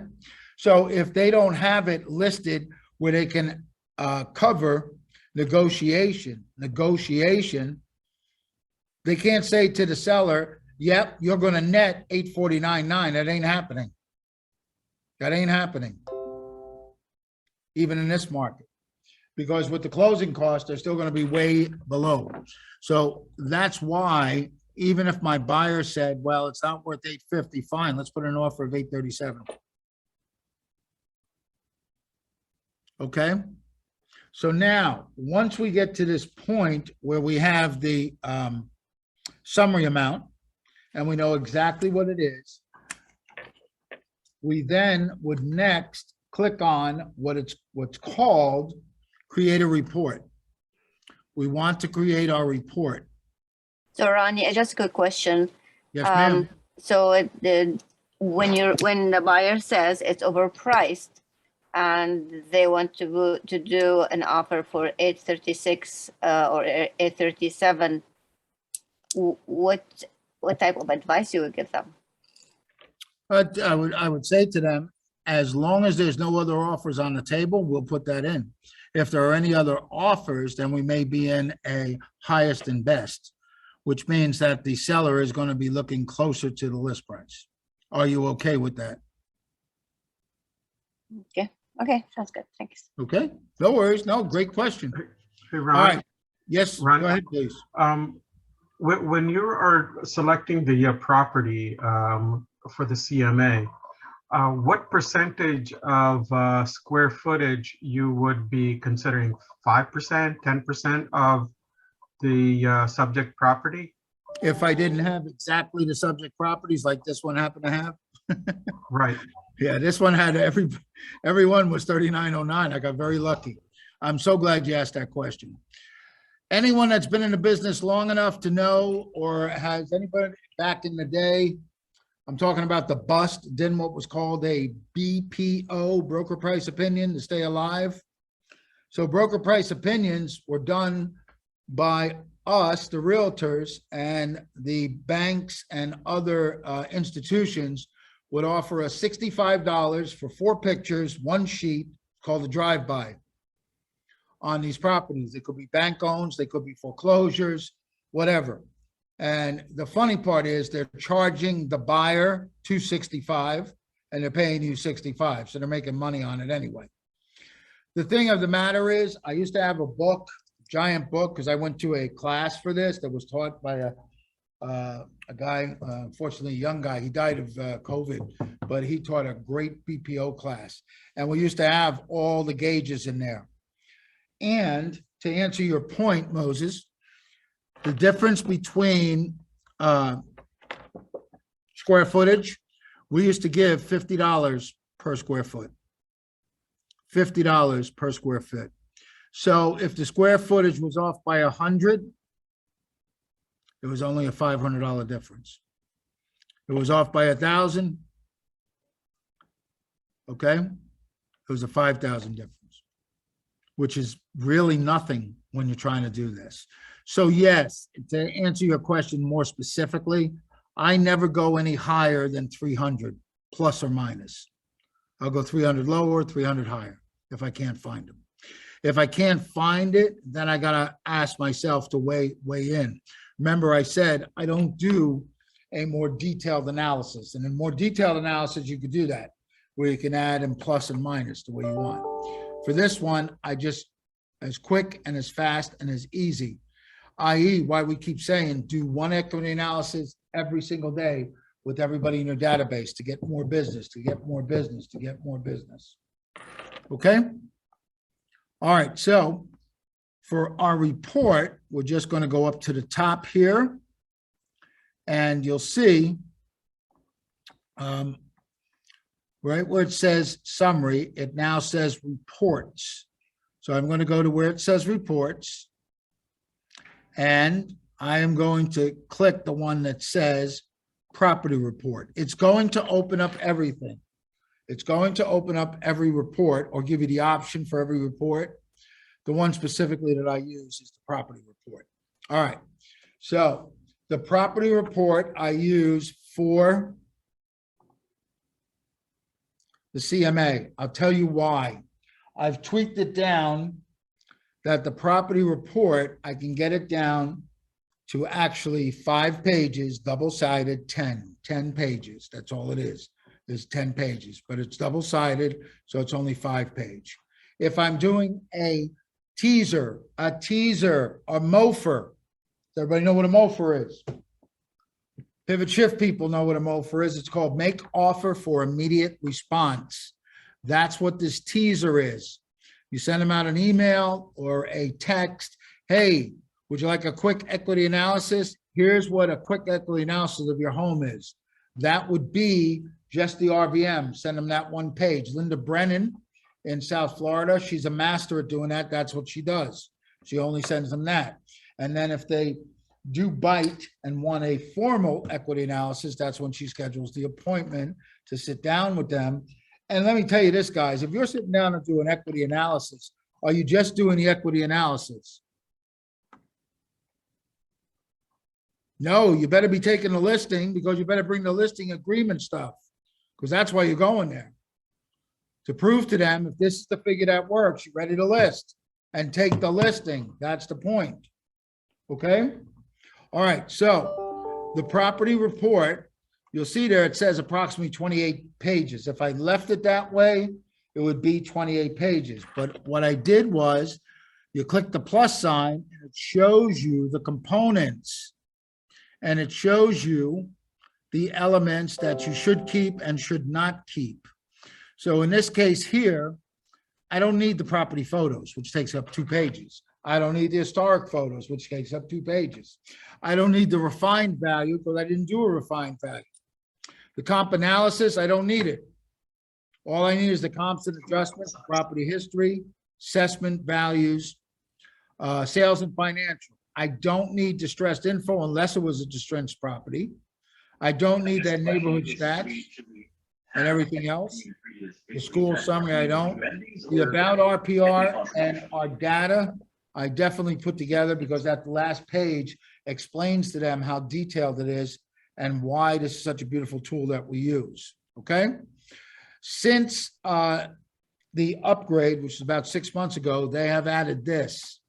So if they don't have it listed where they can cover negotiation, they can't say to the seller, yep, you're going to net 849.9. That ain't happening. That ain't happening. Even in this market, because with the closing cost, they're still going to be way below. So that's why, even if my buyer said, well, it's not worth 850, fine, let's put an offer of 837. Okay. So now, once we get to this point where we have the summary amount and we know exactly what it is, we then would next click on what's called create a report. We want to create our report. So Ronnie, just a quick question. Yes, ma'am. So when the buyer says it's overpriced and they want to do an offer for 836 or 837, what type of advice you would give them? But I would say to them, as long as there's no other offers on the table, we'll put that in. If there are any other offers, then we may be in a highest and best, which means that the seller is going to be looking closer to the list price. Are you okay with that? Okay, sounds good. Thanks. Okay, no worries. No, great question. Hey, All Ron, right. Yes, Ron, go ahead, please. when you are selecting the property for the CMA, what percentage of square footage you would be considering? 5%, 10% of the subject property? If I didn't have exactly the subject properties like this one happened to have. Right. Yeah, this one had everyone was 3909. I got very lucky. I'm so glad you asked that question. Anyone that's been in the business long enough to know, or has anybody back in the day, I'm talking about the bust, then what was called a BPO, broker price opinion, to stay alive. So broker price opinions were done by us, the realtors, and the banks and other institutions would offer us $65 for 4 pictures, 1 sheet called a drive-by on these properties. It could be bank owns, they could be foreclosures, whatever. And the funny part is they're charging the buyer $265 and they're paying you $65. So they're making money on it anyway. The thing of the matter is, I used to have a book, giant book, because I went to a class for this that was taught by a guy, unfortunately a young guy. He died of COVID, but he taught a great BPO class. And we used to have all the gauges in there. And to answer your point, Moses, the difference between square footage, we used to give $50 per square foot. $50 per square foot. So if the square footage was off by 100, it was only a $500 difference. It was off by 1,000. Okay, it was a 5,000 difference, which is really nothing when you're trying to do this. So yes, to answer your question more specifically, I never go any higher than 300 plus or minus. I'll go 300 lower, 300 higher if I can't find them. If I can't find it, then I gotta ask myself to weigh in. Remember, I said I don't do a more detailed analysis, and in more detailed analysis, you could do that, where you can add in plus and minus the way you want. For this one, I just, as quick and as fast and as easy, i.e. why we keep saying do one equity analysis every single day with everybody in your database to get more business, to get more business, to get more business. Okay? All right, so for our report, we're just going to go up to the top here, and you'll see right where it says summary, it now says reports. So I'm going to go to where it says reports, and I am going to click the one that says property report. It's going to open up everything. It's going to open up every report or give you the option for every report. The one specifically that I use is the property report. All right. So the property report I use for the CMA. I'll tell you why. I've tweaked it down that the property report, I can get it down to actually 5 pages, double-sided, 10 pages. That's all it is. There's 10 pages, but it's double-sided, so it's only 5 page. If I'm doing a teaser, a mofer, does everybody know what a mofer is? Pivot shift people know what a mofer is. It's called make offer for immediate response. That's what this teaser is. You send them out an email or a text. Hey, would you like a quick equity analysis? Here's what a quick equity analysis of your home is. That would be just the RVM. Send them that one page. Linda Brennan in South Florida, she's a master at doing that. That's what she does. She only sends them that. And then if they do bite and want a formal equity analysis, that's when she schedules the appointment to sit down with them. And let me tell you this, guys, if you're sitting down and do an equity analysis, are you just doing the equity analysis? No, you better be taking the listing, because you better bring the listing agreement stuff, because that's why you're going there. To prove to them, if this is the figure that works, you're ready to list and take the listing. That's the point. Okay? All right, so the property report, you'll see there, it says approximately 28 pages. If I left it that way, it would be 28 pages. But what I did was, you click the plus sign and it shows you the components. And it shows you the elements that you should keep and should not keep. So in this case here, I don't need the property photos, which takes up 2 pages. I don't need the historic photos, which takes up 2 pages. I don't need the refined value, because I didn't do a refined value. The comp analysis, I don't need it. All I need is the comps and adjustments, property history, assessment values, sales and financial. I don't need distressed info unless it was a distressed property. I don't need that neighborhood stats and everything else. The school summary, I don't. The about RPR and our data, I definitely put together, because that last page explains to them how detailed it is and why this is such a beautiful tool that we use, okay? Since the upgrade, which is about 6 months ago, they have added this.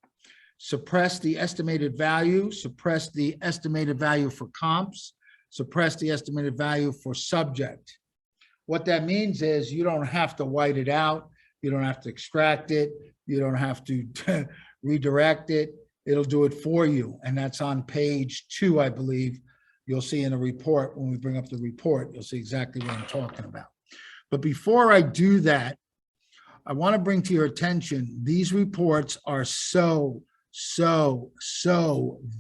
Suppress the estimated value, suppress the estimated value for comps, suppress the estimated value for subject. What that means is you don't have to white it out. You don't have to extract it. You don't have to redirect it. It'll do it for you. And that's on page 2, I believe. You'll see in the report, when we bring up the report, you'll see exactly what I'm talking about. But before I do that, I want to bring to your attention, these reports are so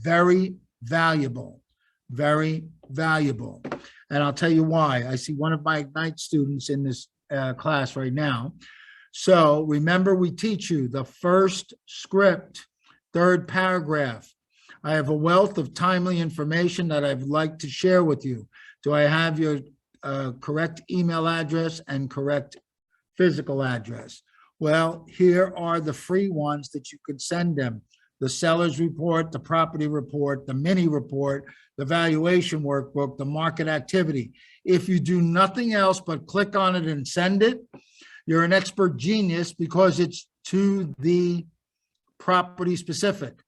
very valuable, very valuable. And I'll tell you why. I see one of my Ignite students in this class right now. So remember, we teach you the first script, 3rd paragraph. I have a wealth of timely information that I'd like to share with you. Do I have your correct email address and correct physical address? Well, here are the free ones that you could send them. The seller's report, the property report, the mini report, the valuation workbook, the market activity. If you do nothing else but click on it and send it, you're an expert genius, because it's to the property specific.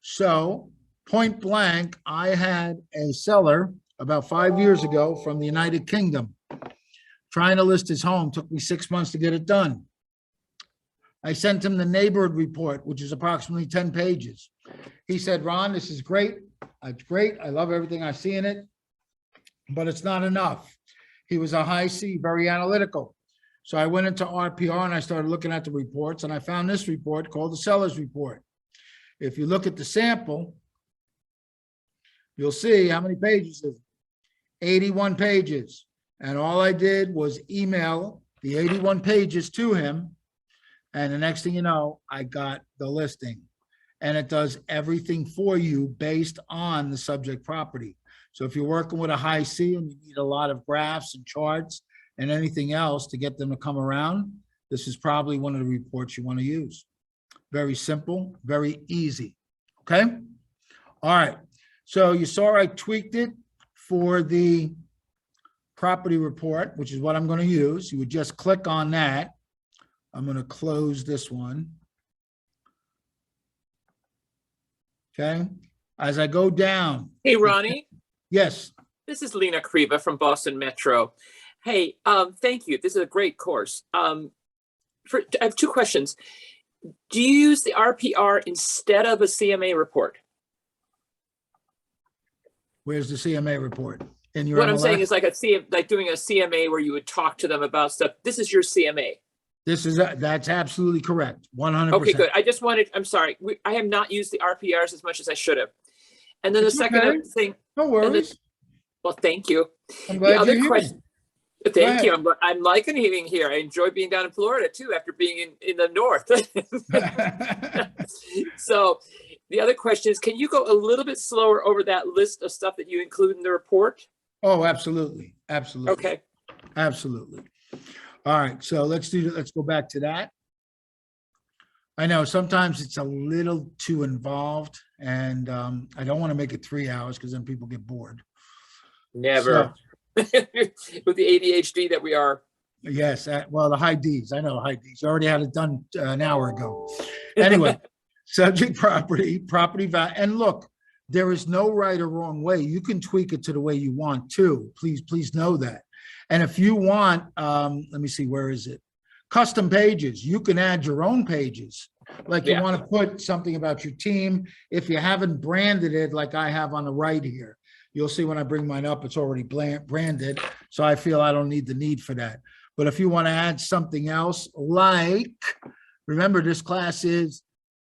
So point blank, I had a seller about 5 years ago from the United Kingdom trying to list his home. Took me 6 months to get it done. I sent him the neighborhood report, which is approximately 10 pages. He said, Ron, this is great. It's great. I love everything I see in it, but it's not enough. He was a high C, very analytical. So I went into RPR and I started looking at the reports, and I found this report called the seller's report. If you look at the sample, you'll see how many pages is it? 81 pages. And all I did was email the 81 pages to him. And the next thing you know, I got the listing, and it does everything for you based on the subject property. So if you're working with a high C and you need a lot of graphs and charts and anything else to get them to come around, this is probably one of the reports you want to use. Very simple, very easy. Okay. All right. So you saw I tweaked it for the property report, which is what I'm going to use. You would just click on that. I'm going to close this one. Okay. As I go down. Hey, Ronnie. Yes. This is Lena Kriva from Boston Metro. Hey, thank you. This is a great course. I have 2 questions. Do you use the RPR instead of a CMA report? Where's the CMA report? In your What I'm MLS? saying is like doing a CMA where you would talk to them about stuff. This is your CMA. That's absolutely correct. 100%. Okay, good. I just wanted, I'm sorry, I have not used the RPRs as much as I should have. And then the It's second okay. other thing. No worries. Well, thank you. I'm The glad other you're here. question. Thank you. I'm liking being here. I enjoy being down in Florida too, after being in the north. So the other question is, can you go a little bit slower over that list of stuff that you include in the report? Oh, absolutely. Absolutely. Okay. Absolutely. All right. So let's go back to that. I know sometimes it's a little too involved, and I don't want to make it 3 hours because then people get bored. Never. With the ADHD that we are. Yes. Well, the high Ds. I know high Ds. You already had it done an hour ago. Anyway, subject property value. And look, there is no right or wrong way. You can tweak it to the way you want to. Please know that. And if you want, let me see, where is it? Custom pages. You can add your own pages. Like you want to put something about your team. If you haven't branded it like I have on the right here, you'll see when I bring mine up, it's already branded. So I feel I don't need the need for that. But if you want to add something else, like, remember this class is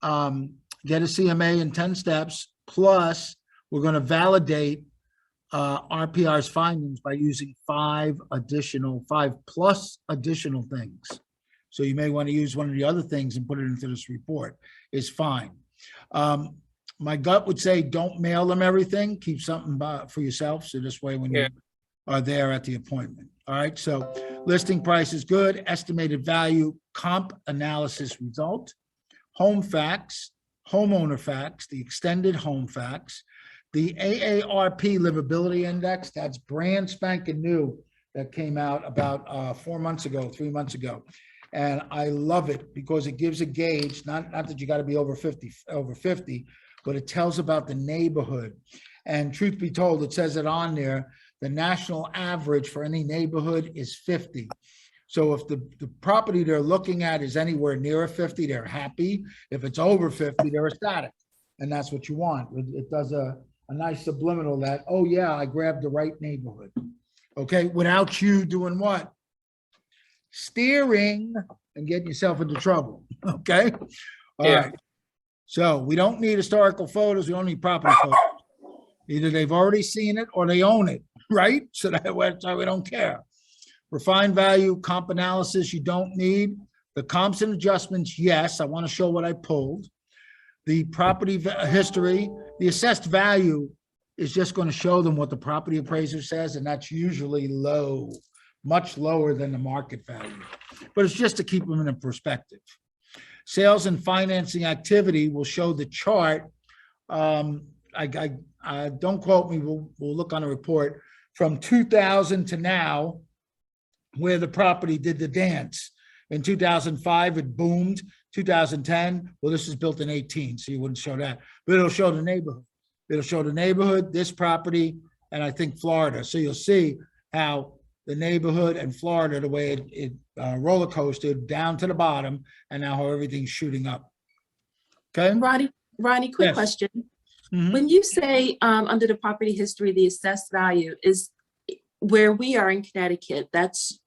get a CMA in 10 steps, plus we're going to validate RPR's findings by using 5 plus additional things. So you may want to use one of the other things and put it into this report. It's fine. My gut would say don't mail them everything. Keep something for yourself. So this way when you are there at the appointment. All right. So listing price is good. Estimated value, comp analysis result, home facts, homeowner facts, the extended home facts, the AARP livability index, that's brand spanking new, that came out about 3 months ago. And I love it because it gives a gauge, not that you got to be over 50, but it tells about the neighborhood. And truth be told, it says it on there, the national average for any neighborhood is 50. So if the property they're looking at is anywhere near a 50, they're happy. If it's over 50, they're ecstatic. And that's what you want. It does a nice subliminal that, oh yeah, I grabbed the right neighborhood. Okay, without you doing what? Steering and getting yourself into trouble. Okay. All right. So we don't need historical photos. We don't need property photos. Either they've already seen it or they own it, right? So that's why we don't care. Refined value, comp analysis, you don't need. The comps and adjustments, yes, I want to show what I pulled. The property history, the assessed value is just going to show them what the property appraiser says, and that's usually low, much lower than the market value. But it's just to keep them in a perspective. Sales and financing activity will show the chart. Don't quote me, we'll look on a report from 2000 to now, where the property did the dance. In 2005, it boomed. 2010, well, this was built in 18, so you wouldn't show that, but it'll show the neighborhood. It'll show the neighborhood, this property, and I think Florida. So you'll see how the neighborhood and Florida, the way it roller coasted down to the bottom, and now how everything's shooting up. Okay. Ronnie, quick question. When you say under the property history, the assessed value is where we are in Connecticut, that's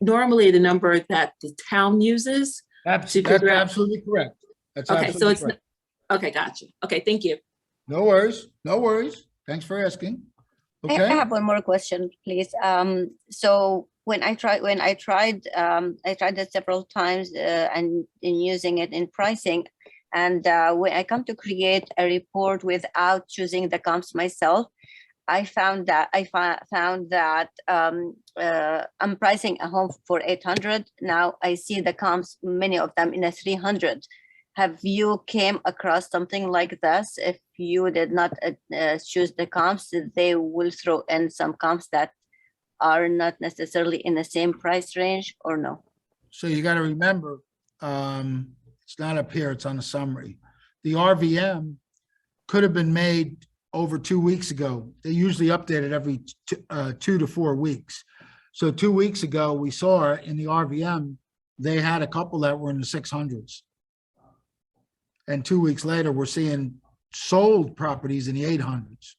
normally the number that the town uses. That's absolutely correct. That's okay. So it's correct. Okay. Gotcha. Okay. Thank you. No worries. No worries. Thanks for asking. Okay. I have one more question, please. So when I tried it several times and in using it in pricing, and when I come to create a report without choosing the comps myself, I found that I'm pricing a home for 800. Now I see the comps, many of them in a 300. Have you came across something like this? If you did not choose the comps, they will throw in some comps that are not necessarily in the same price range, or no? So you got to remember, it's not up here, it's on the summary. The RVM could have been made over 2 weeks ago. They usually update it every 2 to 4 weeks. So 2 weeks ago, we saw in the RVM, they had a couple that were in the 600s. And 2 weeks later, we're seeing sold properties in the 800s.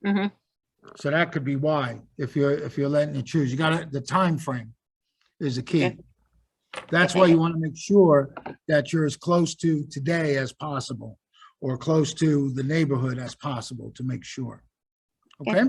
Mm-hmm. So that could be why, if you're letting it choose. You got the time frame is the key. Okay. That's why you want to make sure that you're as close to today as possible, or close to the neighborhood as possible to make sure. Okay?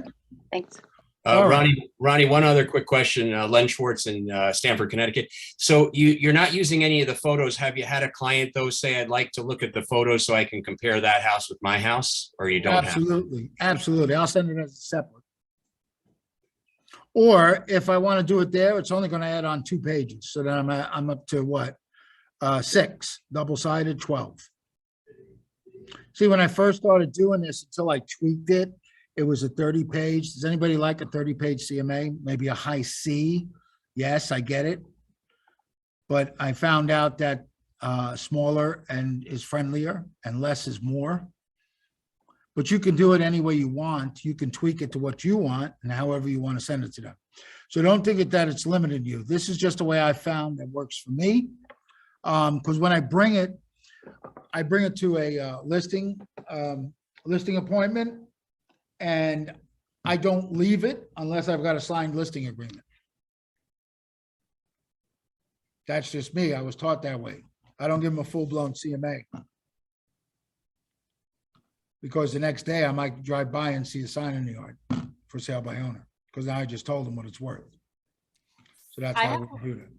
Thanks. All right. Ronnie, one other quick question. Len Schwartz in Stamford, Connecticut. So you're not using any of the photos. Have you had a client though say, I'd like to look at the photos so I can compare that house with my house, or you don't have? Absolutely, absolutely. I'll send it as a separate. Or if I want to do it there, it's only going to add on 2 pages. So then I'm up to what? 6, double-sided, 12. See, when I first started doing this, until I tweaked it, it was a 30-page. Does anybody like a 30-page CMA? Maybe a high C? Yes, I get it. But I found out that smaller and is friendlier and less is more. But you can do it any way you want. You can tweak it to what you want and however you want to send it to them. So don't think that it's limiting you. This is just the way I found that works for me. Because when I bring it to a listing appointment, and I don't leave it unless I've got a signed listing agreement. That's just me. I was taught that way. I don't give them a full-blown CMA. Because the next day I might drive by and see a sign in the yard for sale by owner, because I just told them what it's worth. So that's why we do that.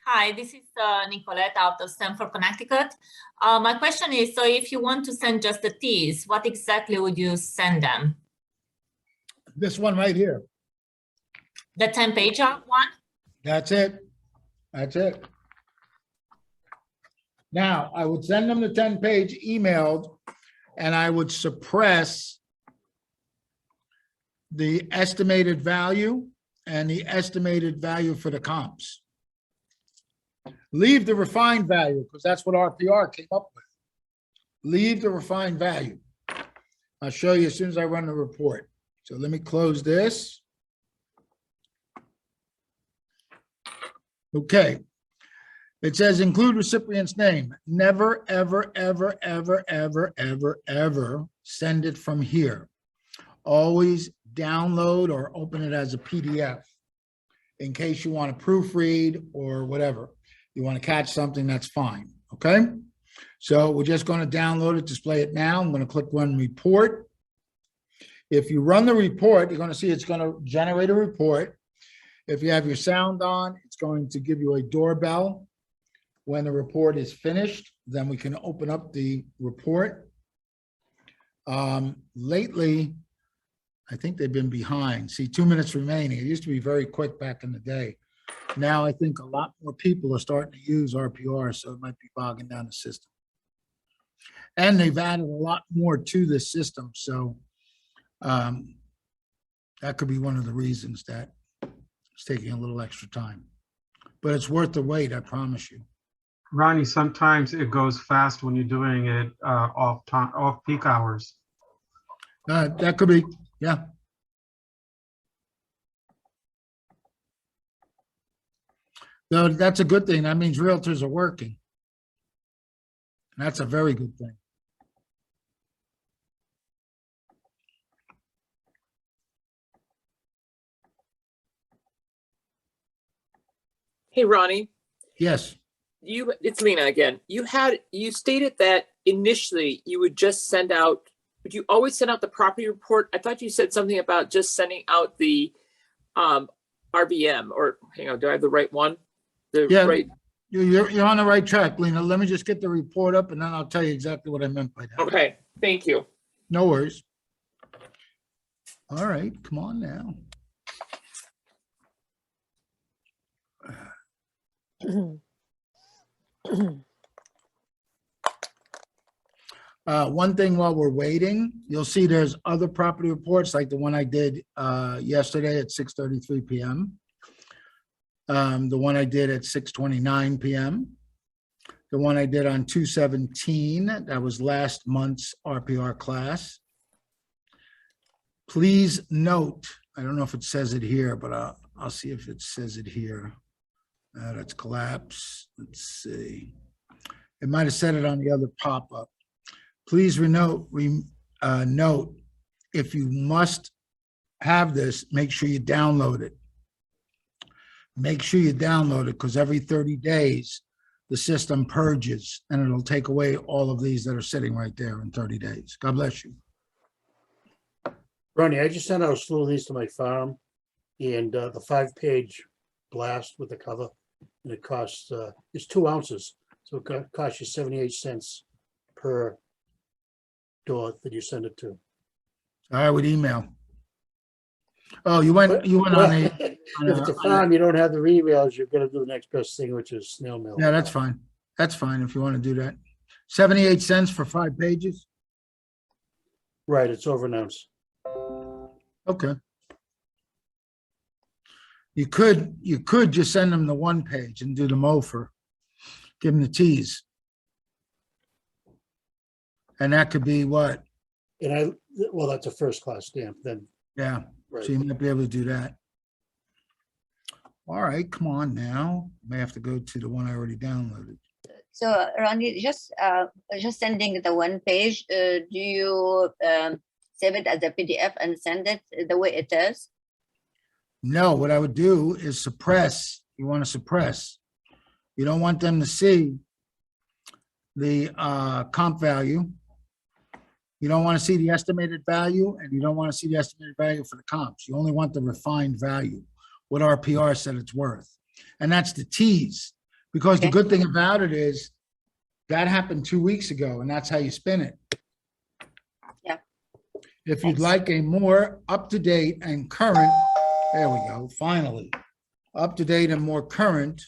Hi, this is Nicolette out of Stamford, Connecticut. My question is, so if you want to send just the T's, what exactly would you send them? This one right here. The 10-page one? That's it. That's it. Now, I would send them the 10-page emailed, and I would suppress the estimated value and the estimated value for the comps. Leave the refined value, because that's what RPR came up with. Leave the refined value. I'll show you as soon as I run the report. So let me close this. Okay. It says include recipient's name. Never, ever, ever, ever, ever, ever, ever send it from here. Always download or open it as a PDF in case you want to proofread or whatever. You want to catch something, that's fine. Okay. So we're just going to download it, display it now. I'm going to click run report. If you run the report, you're going to see it's going to generate a report. If you have your sound on, it's going to give you a doorbell. When the report is finished, then we can open up the report. Lately, I think they've been behind. See, 2 minutes remaining. It used to be very quick back in the day. Now I think a lot more people are starting to use RPR, so it might be bogging down the system. And they've added a lot more to this system, so that could be one of the reasons that it's taking a little extra time. But it's worth the wait, I promise you. Ronnie, sometimes it goes fast when you're doing it off peak hours. That could be, yeah. So that's a good thing. That means realtors are working. That's a very good thing. Hey, Ronnie. Yes. It's Lena again. You stated that initially you would just send out, would you always send out the property report? I thought you said something about just sending out the RBM, or hang on, do I have the right one? Yeah, right. You're on the right track, Lena. Let me just get the report up and then I'll tell you exactly what I meant by that. Okay, thank you. No worries. All right, come on now. One thing while we're waiting, you'll see there's other property reports like the one I did yesterday at 6:33 p.m. The one I did at 6:29 p.m. The one I did on 2/17, that was last month's RPR class. Please note, I don't know if it says it here, but I'll see if it says it here. That's collapse. Let's see. It might have said it on the other pop-up. Please note, if you must have this, make sure you download it. make sure you download it because every 30 days, the system purges and it'll take away all of these that are sitting right there in 30 days. God bless you. Ronnie, I just sent out a slew of these to my farm and the 5-page blast with the cover. And it costs, it's 2 ounces. So it costs you 78 cents per door that you send it to. I would email. Oh, you went on a. If it's a farm, you don't have the emails, you're gonna do the next best thing, which is snail mail. Yeah, that's fine. That's fine if you want to do that. 78 cents for 5 pages. Right, it's over an ounce. Okay. You could just send them the 1 page and do the MOFR. Give them the T's. And that could be what? And well, that's a first class stamp then. Yeah, Right. so you might be able to do that. All right, come on now. May have to go to the one I already downloaded. So Ronnie, just sending the 1 page, do you save it as a PDF and send it the way it is? No, what I would do is suppress. You want to suppress. You don't want them to see the comp value. You don't want to see the estimated value, and you don't want to see the estimated value for the comps. You only want the refined value, what RPR said it's worth. And that's the T's, because the good thing about it is that happened 2 weeks ago, and that's how you spin it. Yeah. If you'd like a more up-to-date and current, there we go, finally, up-to-date and more current,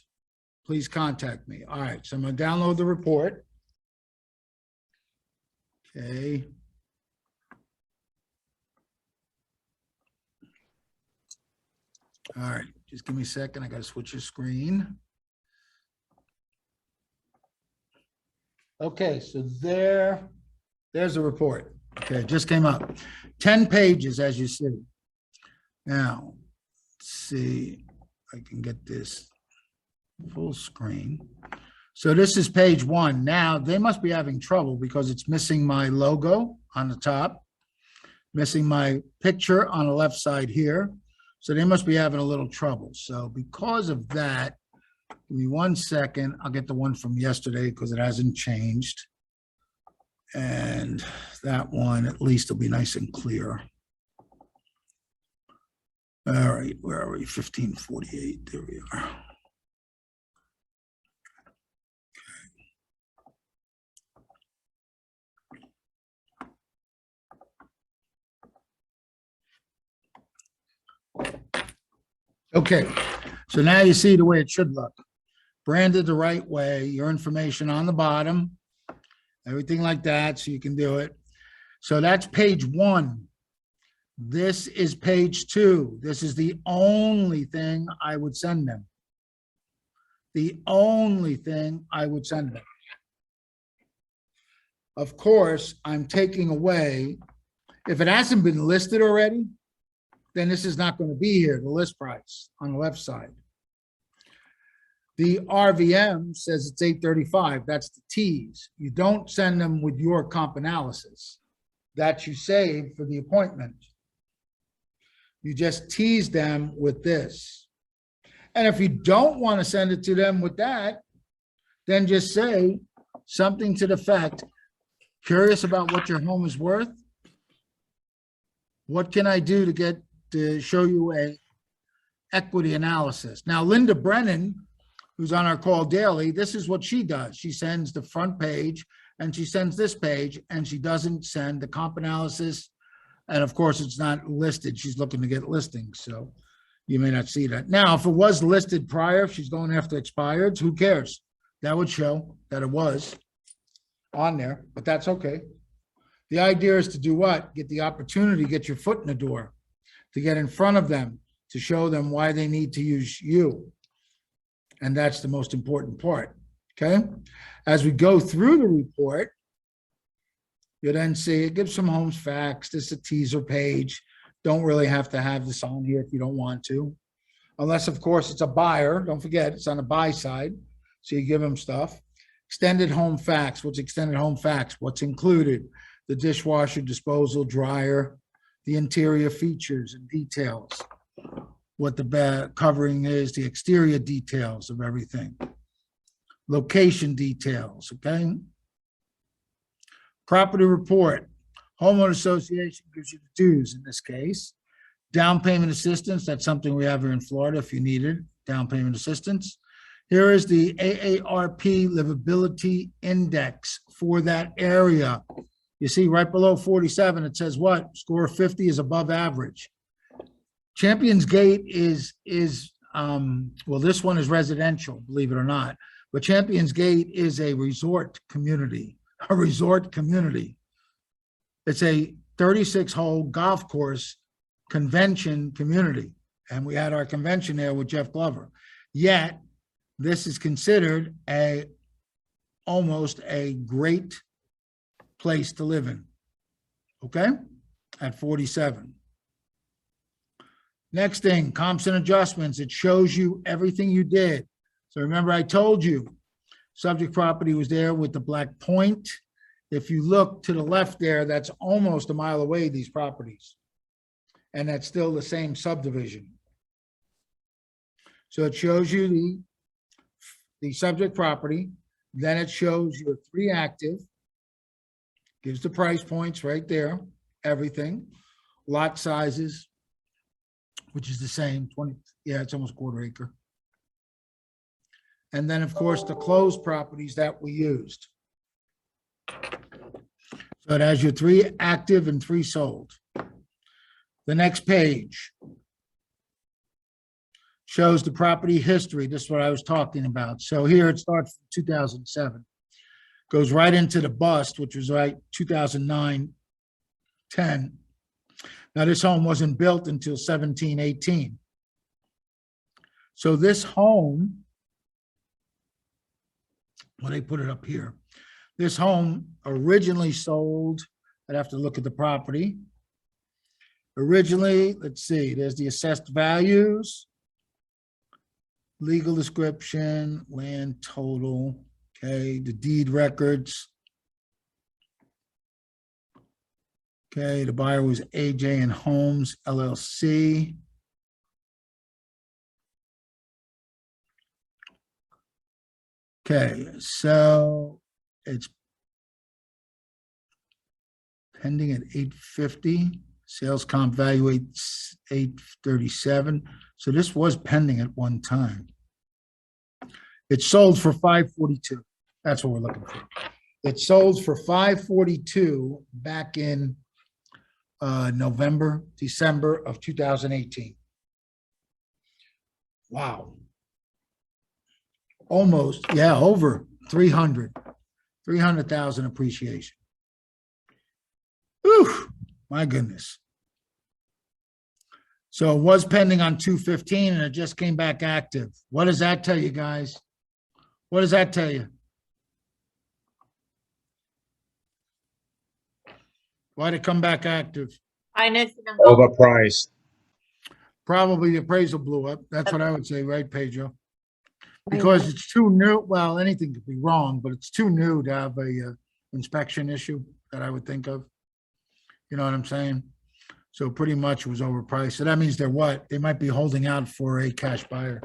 please contact me. All right, so I'm going to download the report. Okay. All right, just give me a second. I got to switch your screen. Okay, so there's the report. Okay, it just came up. 10 pages, as you see. Now, let's see if I can get this full screen. So this is page 1. Now, they must be having trouble because it's missing my logo on the top, missing my picture on the left side here. So they must be having a little trouble. So because of that, give me 1 second. I'll get the one from yesterday because it hasn't changed. And that one, at least, will be nice and clear. All right, where are we? 1548, there we are. Okay, so now you see the way it should look. Branded the right way, your information on the bottom, everything like that, so you can do it. So that's page 1. This is page 2. This is the only thing I would send them. The only thing I would send them. Of course, I'm taking away, if it hasn't been listed already, then this is not going to be here, the list price on the left side. The RVM says it's 835. That's the T's. You don't send them with your comp analysis that you save for the appointment. You just tease them with this. And if you don't want to send it to them with that, then just say something to the effect, curious about what your home is worth? What can I do to show you a equity analysis? Now, Linda Brennan, who's on our call daily, this is what she does. She sends the front page and she sends this page and she doesn't send the comp analysis. And of course, it's not listed. She's looking to get listings, so you may not see that. Now, if it was listed prior, if she's going after expireds, who cares? That would show that it was on there, but that's okay. The idea is to do what? Get the opportunity, get your foot in the door, to get in front of them, to show them why they need to use you. And that's the most important part, okay? As we go through the report, you'll then see it gives some homes facts. This is a teaser page. Don't really have to have this on here if you don't want to. Unless, of course, it's a buyer. Don't forget, it's on the buy side. So you give them stuff. Extended home facts. What's extended home facts? What's included? The dishwasher, disposal, dryer, the interior features and details. what the covering is, the exterior details of everything, location details, okay? Property report, homeowner association gives you the dues in this case. Down payment assistance, that's something we have here in Florida if you needed, down payment assistance. Here is the AARP Livability Index for that area. You see right below 47, it says what? Score of 50 is above average. Champions Gate is well, this one is residential, believe it or not, but Champions Gate is a resort community, It's a 36-hole golf course convention community. And we had our convention there with Jeff Glover. Yet, this is considered almost a great place to live in, okay? At 47. Next thing, comps and adjustments. It shows you everything you did. So remember I told you, subject property was there with the black point. If you look to the left there, that's almost a mile away, these properties. And that's still the same subdivision. So it shows you the subject property. Then it shows your 3 active. Gives the price points right there, everything. Lot sizes, which is the same, 20, yeah, it's almost 1/4 acre. And then, of course, the closed properties that we used. So it has your 3 active and 3 sold. The next page shows the property history. This is what I was talking about. So here it starts from 2007. Goes right into the bust, which was right 2009, 10. Now, this home wasn't built until 17, 18. So this home, well, they put it up here. This home originally sold, I'd have to look at the property. Originally, let's see, there's the assessed values, legal description, land total, okay, the deed records. Okay, the buyer was AJ and Homes LLC. Okay, so it's pending at 850. Sales comp value 837. So this was pending at one time. It sold for 542. That's what we're looking for. It sold for 542 back in December of 2018. Wow. Almost, yeah, over 300,000 appreciation. Ooh, my goodness. So it was pending on 215 and it just came back active. What does that tell you, guys? What does that tell you? Why'd it come back active? Overpriced. Probably the appraisal blew up. That's what I would say, right, Pedro? Because it's too new. Well, anything could be wrong, but it's too new to have a inspection issue that I would think of. You know what I'm saying? So pretty much it was overpriced. So that means they're what? They might be holding out for a cash buyer.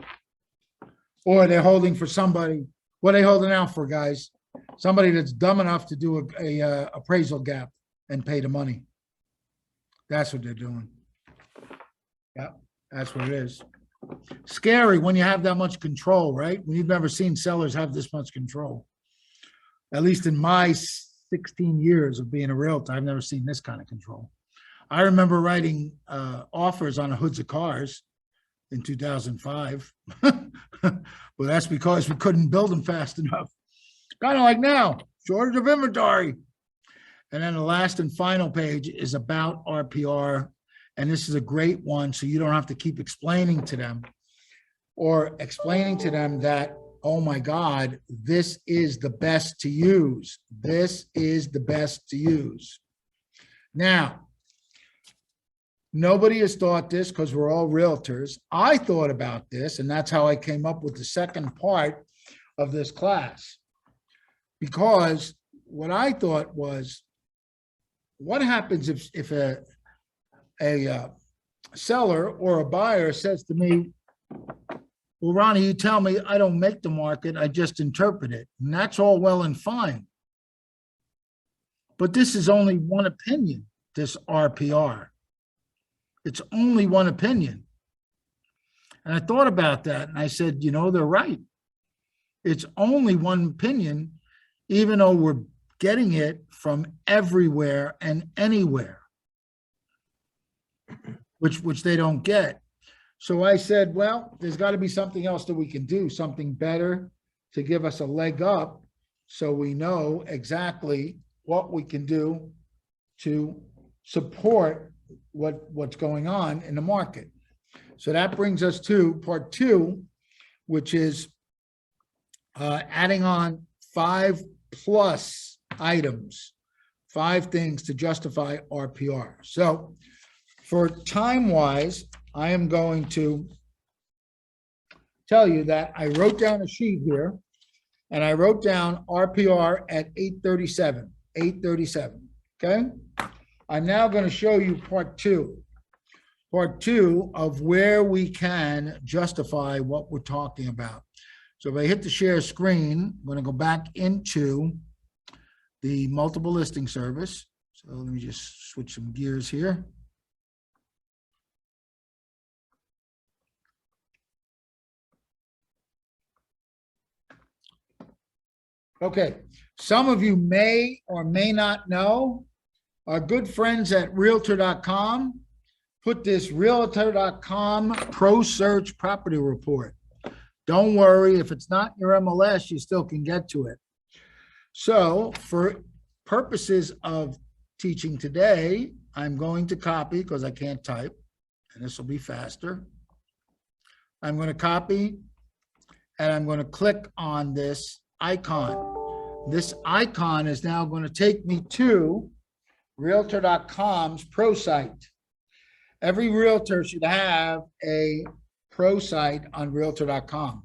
Or they're holding for somebody. What are they holding out for, guys? Somebody that's dumb enough to do a appraisal gap and pay the money. That's what they're doing. Yeah, that's what it is. Scary when you have that much control, right? When you've never seen sellers have this much control. At least in my 16 years of being a realtor, I've never seen this kind of control. I remember writing offers on the hoods of cars in 2005. Well, that's because we couldn't build them fast enough. Kind of like now, shortage of inventory. And then the last and final page is about RPR. And this is a great one, so you don't have to keep explaining to them that, oh my God, this is the best to use. This is the best to use. Now, nobody has thought this because we're all realtors. I thought about this, and that's how I came up with the second part of this class. Because what I thought was, what happens if seller or a buyer says to me, well, Ronnie, you tell me I don't make the market, I just interpret it. And that's all well and fine. But this is only one opinion, this RPR. It's only one opinion. And I thought about that and I said, you know, they're right. It's only one opinion, even though we're getting it from everywhere and anywhere, which they don't get. So I said, well, there's got to be something else that we can do, something better to give us a leg up so we know exactly what we can do to support what's going on in the market. So that brings us to part 2, which is adding on 5+ items, 5 things to justify RPR. So for time-wise, I am going to tell you that I wrote down a sheet here, and I wrote down RPR at 837, okay? I'm now going to show you part 2 of where we can justify what we're talking about. So if I hit the share screen, I'm going to go back into the multiple listing service. So let me just switch some gears here. Okay, some of you may or may not know our good friends at Realtor.com put this Realtor.com Pro Search Property Report. Don't worry, if it's not in your MLS, you still can get to it. So for purposes of teaching today, I'm going to copy because I can't type, and this will be faster. I'm going to copy, and I'm going to click on this icon. This icon is now going to take me to Realtor.com's pro site. Every realtor should have a pro site on Realtor.com.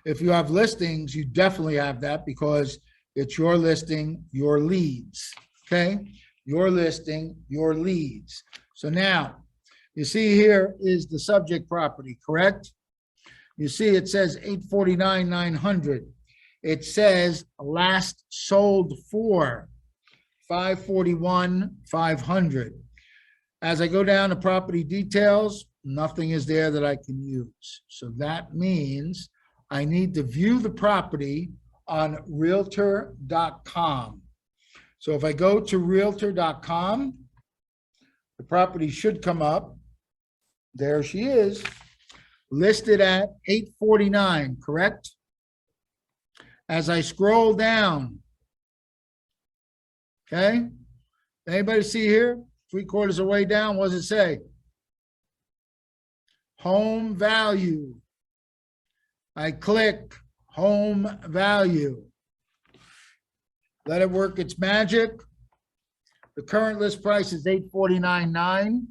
If you have listings, you definitely have that because it's your listing, your leads, okay? Your listing, your leads. So now, you see here is the subject property, correct? You see it says 849,900. It says last sold for 541,500. As I go down to property details, nothing is there that I can use. So that means I need to view the property on Realtor.com. So if I go to Realtor.com, the property should come up. There she is, listed at 849, correct? As I scroll down, okay? Anybody see here? 3/4 of the way down, what does it say? Home value. I click home value. Let it work its magic. The current list price is 849.9.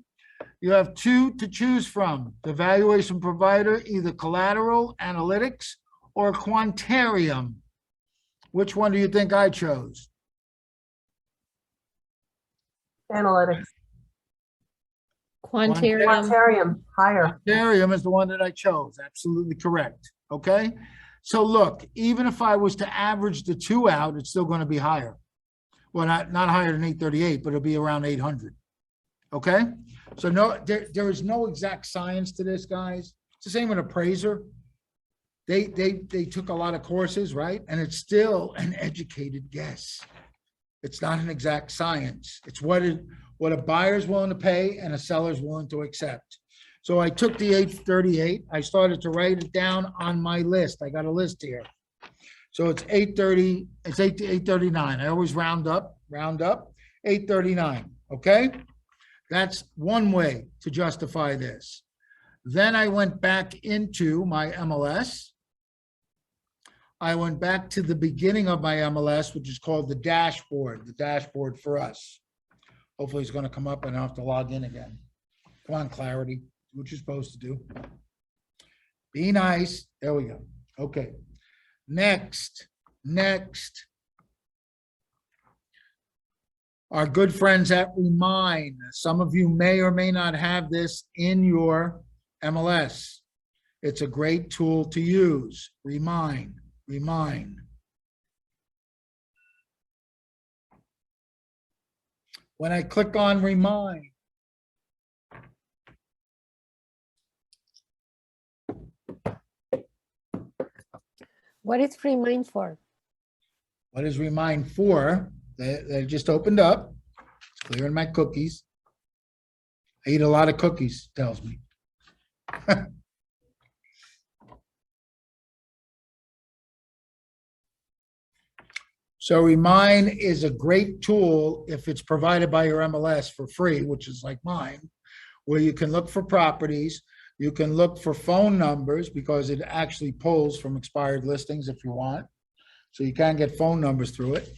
You have 2 to choose from. The valuation provider, either Collateral Analytics or Quantarium. Which one do you think I chose? Analytics. Quantarium. Quantarium, higher. Quantarium is the one that I chose. Absolutely correct. Okay. So look, even if I was to average the 2 out, it's still going to be higher. Well, not higher than 838, but it'll be around 800. Okay. So no, there is no exact science to this, guys. It's the same with Appraiser. They took a lot of courses, right? And it's still an educated guess. It's not an exact science. It's what a buyer's willing to pay and a seller's willing to accept. So I took the 838. I started to write it down on my list. I got a list here. So it's 830. It's 839. I always round up. 839. Okay. That's one way to justify this. Then I went back into my MLS. I went back to the beginning of my MLS, which is called the dashboard for us. Hopefully it's going to come up and I don't have to log in again. Come on, Clarity, do what you're supposed to do. Be nice. There we go. Okay. Next. Our good friends at Remind. Some of you may or may not have this in your MLS. It's a great tool to use. Remind. When I click on Remind, What is Remind for? what is Remind for? They just opened up. It's clearing my cookies. I eat a lot of cookies, tells me. So Remind is a great tool if it's provided by your MLS for free, which is like mine, where you can look for properties. You can look for phone numbers because it actually pulls from expired listings if you want. So you can get phone numbers through it.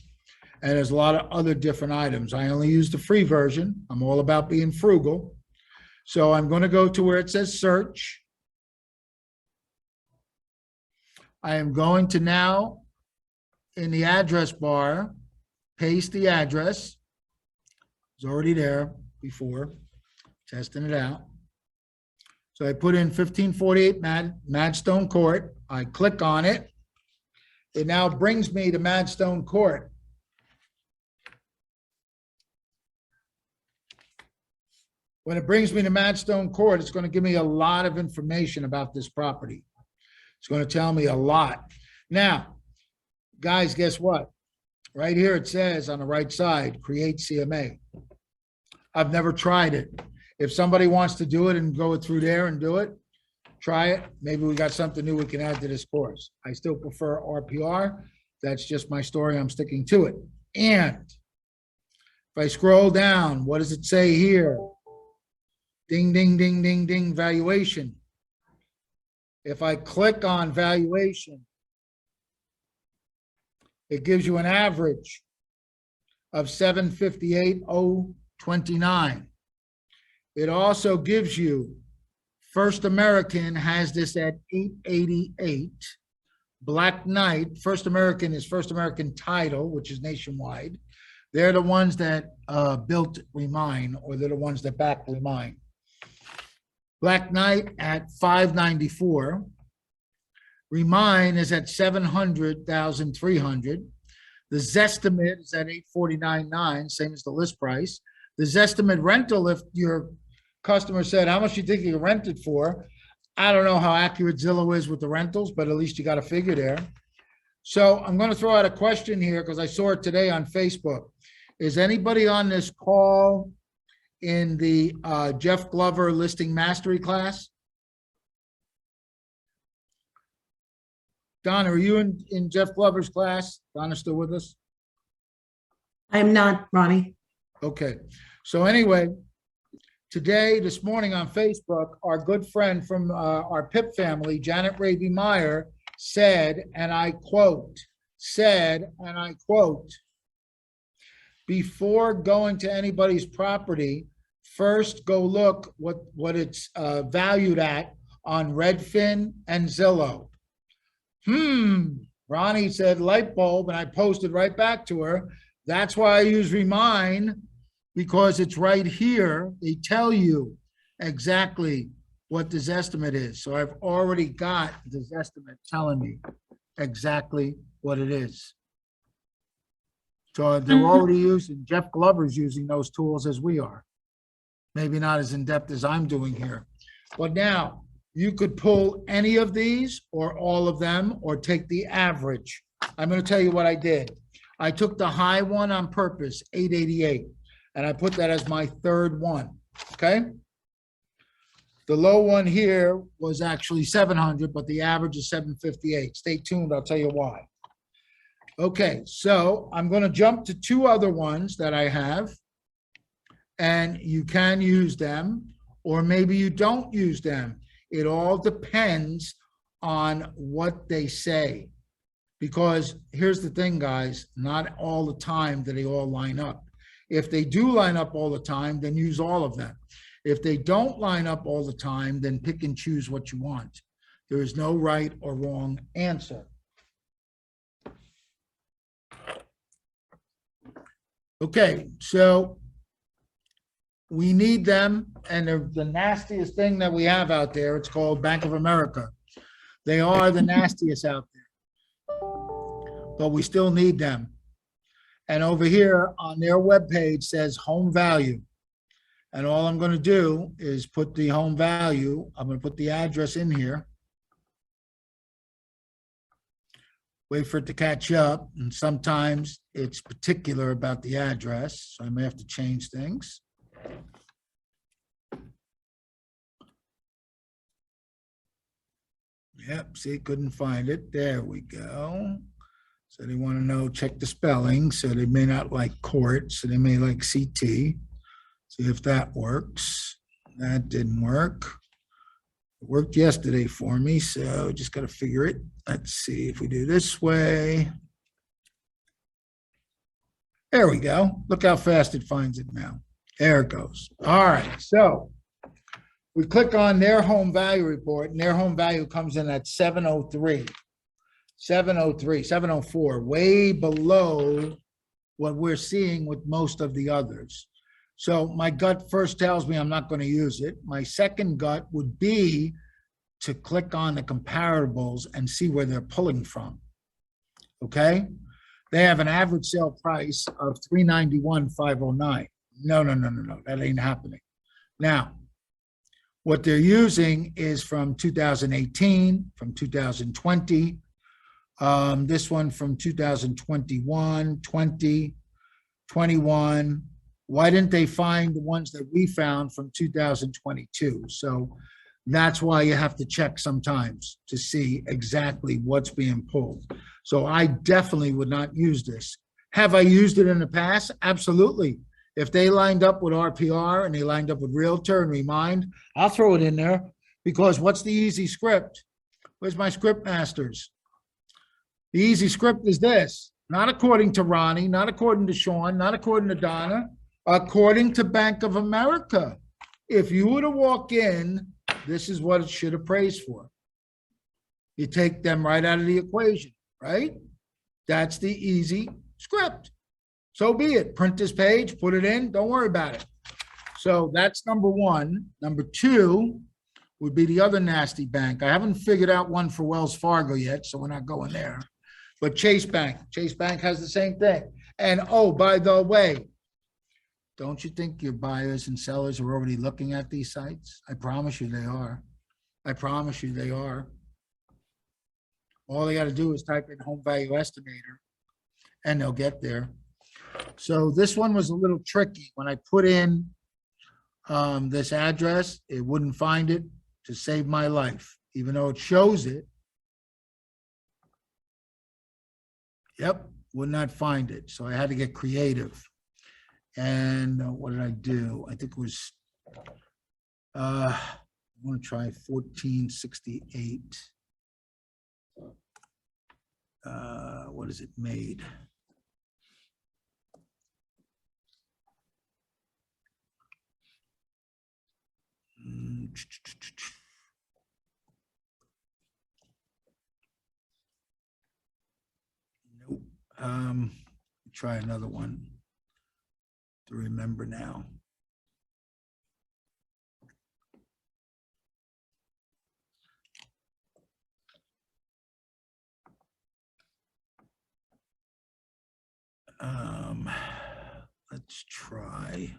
And there's a lot of other different items. I only use the free version. I'm all about being frugal. So I'm going to go to where it says search. I am going to now, in the address bar, paste the address. It's already there before, testing it out. So I put in 1548 Madstone Court. I click on it. It now brings me to Madstone Court. When it brings me to Madstone Court, it's going to give me a lot of information about this property. It's going to tell me a lot. Now, guys, guess what? Right here it says on the right side, create CMA. I've never tried it. If somebody wants to do it and go through there and do it, try it. Maybe we got something new we can add to this course. I still prefer RPR. That's just my story. I'm sticking to it. And if I scroll down, what does it say here? Ding, ding, ding, ding, ding, valuation. If I click on valuation, it gives you an average of 758,029. It also gives you First American has this at 888. Black Knight, First American is First American Title, which is nationwide. They're the ones that built Remind, or they're the ones that backed Remind. Black Knight at 594. Remind is at 700,300. The Zestimate is at 849.9, same as the list price. The Zestimate rental, if your customer said, how much do you think you can rent it for? I don't know how accurate Zillow is with the rentals, but at least you got a figure there. So I'm going to throw out a question here because I saw it today on Facebook. Is anybody on this call in the Jeff Glover listing mastery class? Donna, are you in Jeff Glover's class? Donna still with us? I am not, Ronnie. Okay. So anyway, today, this morning on Facebook, our good friend from our PIP family, Janet Raby Meyer, said, and I quote, before going to anybody's property, first go look what it's valued at on Redfin and Zillow. Ronnie said light bulb, and I posted right back to her. That's why I use Remind, because it's right here. They tell you exactly what this estimate is. So I've already got this estimate telling me exactly what it is. So they're already using, Jeff Glover's using those tools as we are. Maybe not as in-depth as I'm doing here. But now, you could pull any of these or all of them or take the average. I'm going to tell you what I did. I took the high one on purpose, 888, and I put that as my third one, okay? The low one here was actually 700, but the average is 758. Stay tuned, I'll tell you why. Okay, so I'm going to jump to two other ones that I have, and you can use them, or maybe you don't use them. It all depends on what they say. Because here's the thing, guys, not all the time do they all line up. If they do line up all the time, then use all of them. If they don't line up all the time, then pick and choose what you want. There is no right or wrong answer. Okay, so we need them, and they're the nastiest thing that we have out there. It's called Bank of America. They are the nastiest out there, but we still need them. And over here on their webpage says home value. And all I'm going to do is put the home value. I'm going to put the address in here. Wait for it to catch up. And sometimes it's particular about the address, so I may have to change things. Yep, see, couldn't find it. There we go. So they want to know, check the spelling. So they may not like court, so they may like CT. See if that works. That didn't work. It worked yesterday for me, so just got to figure it. Let's see if we do this way. There we go. Look how fast it finds it now. There it goes. All right, so we click on their home value report, and their home value comes in at 703. 703, 704, way below what we're seeing with most of the others. So my gut first tells me I'm not going to use it. My second gut would be to click on the comparables and see where they're pulling from. Okay? They have an average sale price of $391,509. No, that ain't happening. Now, what they're using is from 2018, from 2020, this one from 2021, 20, 21. Why didn't they find the ones that we found from 2022? So that's why you have to check sometimes to see exactly what's being pulled. So I definitely would not use this. Have I used it in the past? Absolutely. If they lined up with RPR and they lined up with Realtor and Remind, I'll throw it in there, because what's the easy script? Where's my script masters? The easy script is this, not according to Ronnie, not according to Sean, not according to Donna, according to Bank of America. If you were to walk in, this is what it should appraise for. You take them right out of the equation, right? That's the easy script. So be it. Print this page, put it in, don't worry about it. So that's number one. Number two would be the other nasty bank. I haven't figured out one for Wells Fargo yet, so we're not going there. But Chase Bank has the same thing. And oh, by the way, don't you think your buyers and sellers are already looking at these sites? I promise you they are. I promise you they are. All they got to do is type in home value estimator and they'll get there. So this one was a little tricky. When I put in this address, it wouldn't find it to save my life, even though it shows it. Yep, would not find it. So I had to get creative. And what did I do? I think it was, I want to try 1468. What is it made? Nope. Try another one to remember now. Let's try.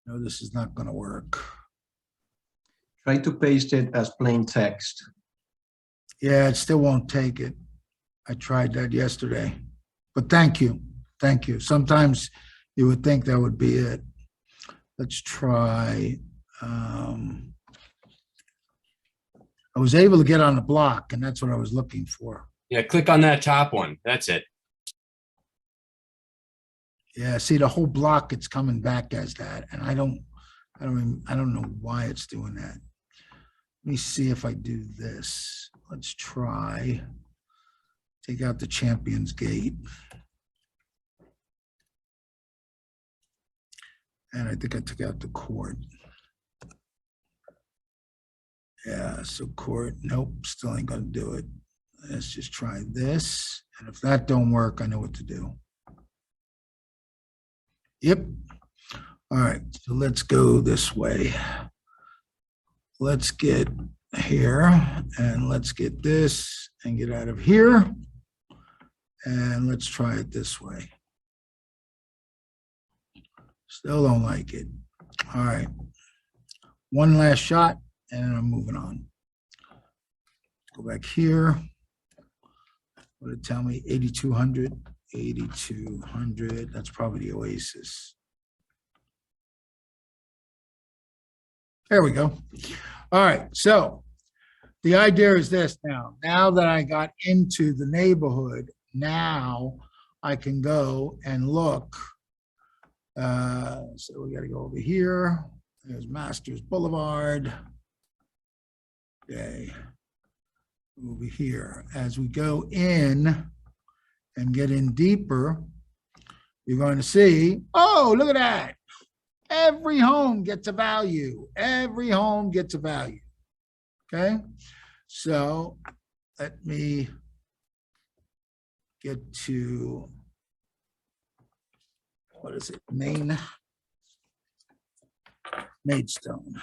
No, this is not going to work. Try to paste it as plain text. Yeah, it still won't take it. I tried that yesterday, but thank you. Thank you. Sometimes you would think that would be it. Let's try. I was able to get on the block, and that's what I was looking for. Yeah, click on that top one. That's it. Yeah, see the whole block, it's coming back as that, and I don't know why it's doing that. Let me see if I do this. Let's try. Take out the Champions Gate. And I think I took out the court. Yeah, so court, nope, still ain't gonna do it. Let's just try this. And if that don't work, I know what to do. Yep. All right, so let's go this way. Let's get here and let's get this and get out of here. And let's try it this way. Still don't like it. All right. One last shot and I'm moving on. Go back here. What did it tell me? 8,200, 8,200. That's probably the Oasis. There we go. All right. So the idea is this now. Now that I got into the neighborhood, now I can go and look. So we got to go over here. There's Masters Boulevard. Okay. Over here. As we go in and get in deeper, you're going to see, oh, look at that. Every home gets a value. Every home gets a value. Okay. So let me get to, what is it? Maidstone. Maidstone.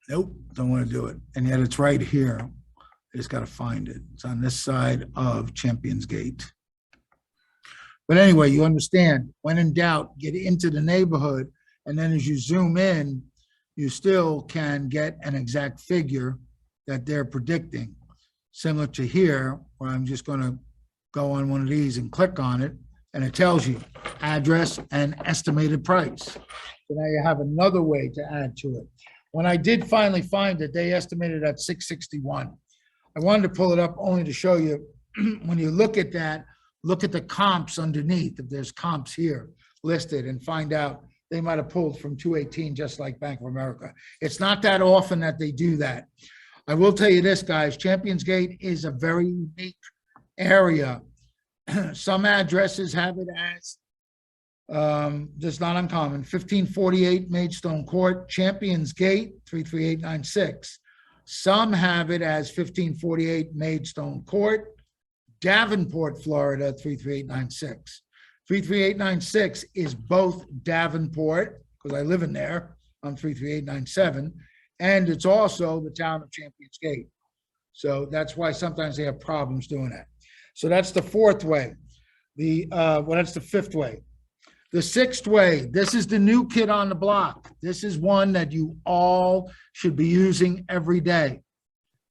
Nope, don't want to do it. And yet it's right here. I just got to find it. It's on this side of Champions Gate. But anyway, you understand, when in doubt, get into the neighborhood. And then as you zoom in, you still can get an exact figure that they're predicting. Similar to here, where I'm just going to go on one of these and click on it, and it tells you address and estimated price. So now you have another way to add to it. When I did finally find it, they estimated at 661. I wanted to pull it up only to show you, when you look at that, look at the comps underneath. If there's comps here listed, and find out they might have pulled from 218, just like Bank of America. It's not that often that they do that. I will tell you this, guys, Champions Gate is a very unique area. Some addresses have it as, just not uncommon, 1548 Maidstone Court, Champions Gate, 33896. Some have it as 1548 Maidstone Court, Davenport, Florida, 33896. 33896 is both Davenport, because I live in there, on 33897, and it's also the town of Champions Gate. So that's why sometimes they have problems doing that. So that's the fourth way. That's the fifth way. The sixth way, this is the new kid on the block. This is one that you all should be using every day.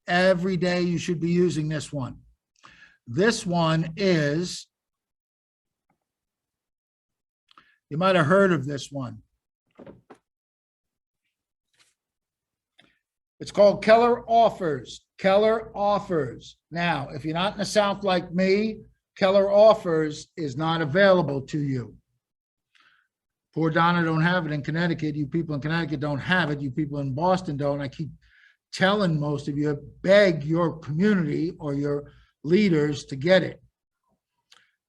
Every day you should be using this one. This one is, you might have heard of this one. It's called Keller Offers. Keller Offers. Now, if you're not in the South like me, Keller Offers is not available to you. Poor Donna don't have it in Connecticut. You people in Connecticut don't have it. You people in Boston don't. I keep telling most of you, beg your community or your leaders to get it.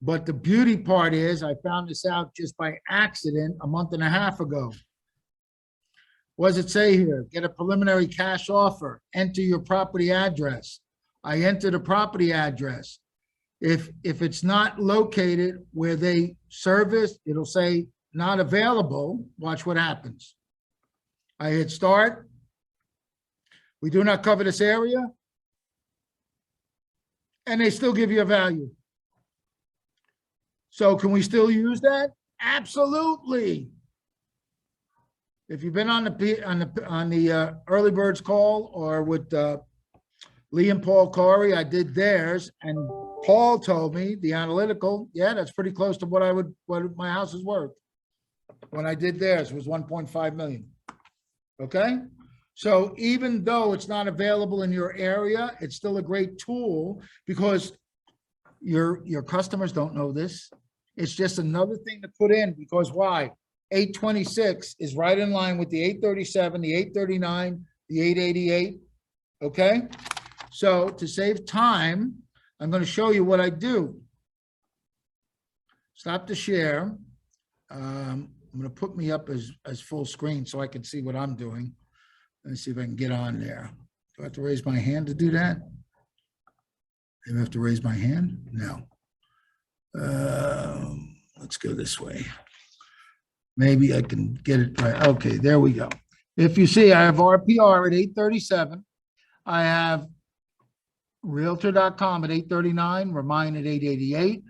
But the beauty part is, I found this out just by accident a month and a half ago. What does it say here? Get a preliminary cash offer. Enter your property address. I entered a property address. If it's not located where they service, it'll say not available. Watch what happens. I hit start. We do not cover this area. And they still give you a value. So can we still use that? Absolutely. If you've been on the early birds call or with Lee and Paul Corey, I did theirs, and Paul told me the analytical, yeah, that's pretty close to what my house is worth. When I did theirs, it was 1.5 million. Okay, so even though it's not available in your area, it's still a great tool because your customers don't know this. It's just another thing to put in, because why? 826 is right in line with the 837, the 839, the 888. Okay, so to save time, I'm going to show you what I do. Stop the share. I'm going to put me up as full screen so I can see what I'm doing. Let's see if I can get on there. Do I have to raise my hand to do that? Do I have to raise my hand? No. Let's go this way. Maybe I can get it right. Okay, there we go. If you see, I have RPR at 837. I have Realtor.com at 839, Remind at 888.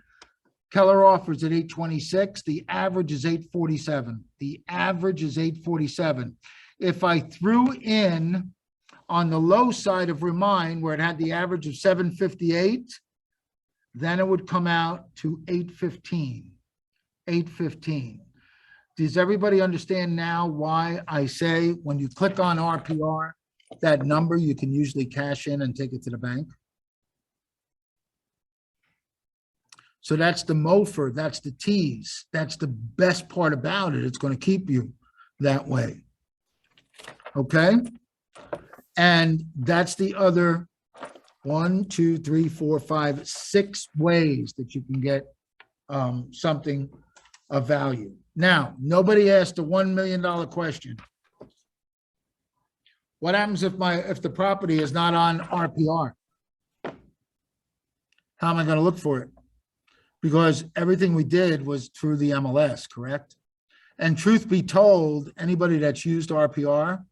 Keller offers at 826. The average is 847. The average is 847. If I threw in on the low side of Remind, where it had the average of 758, then it would come out to 815. 815. Does everybody understand now why I say when you click on RPR, that number you can usually cash in and take it to the bank? So that's the MOFR, that's the tease. That's the best part about it. It's going to keep you that way. Okay? And that's the other 1, 2, 3, 4, 5, 6 ways that you can get something of value. Now, nobody asked the $1 million question. What happens if the property is not on RPR? How am I going to look for it? Because everything we did was through the MLS, correct? And truth be told, anybody that's used RPR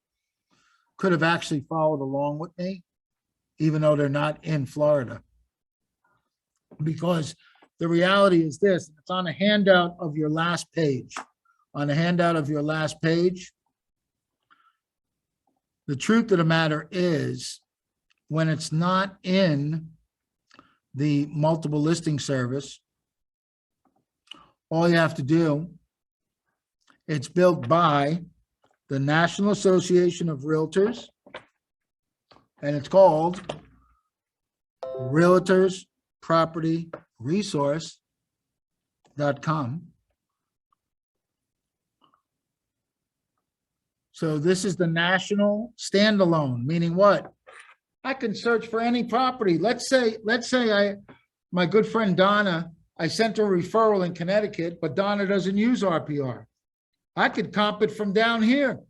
could have actually followed along with me, even though they're not in Florida. Because the reality is this, it's on the handout of your last page. On the handout of your last page, the truth of the matter is, when it's not in the multiple listing service, all you have to do, it's built by the National Association of Realtors, and it's called Realtors Property Resource.com. So this is the national standalone, meaning what? I can search for any property. Let's say my good friend Donna, I sent her a referral in Connecticut, but Donna doesn't use RPR. I could comp it from down here.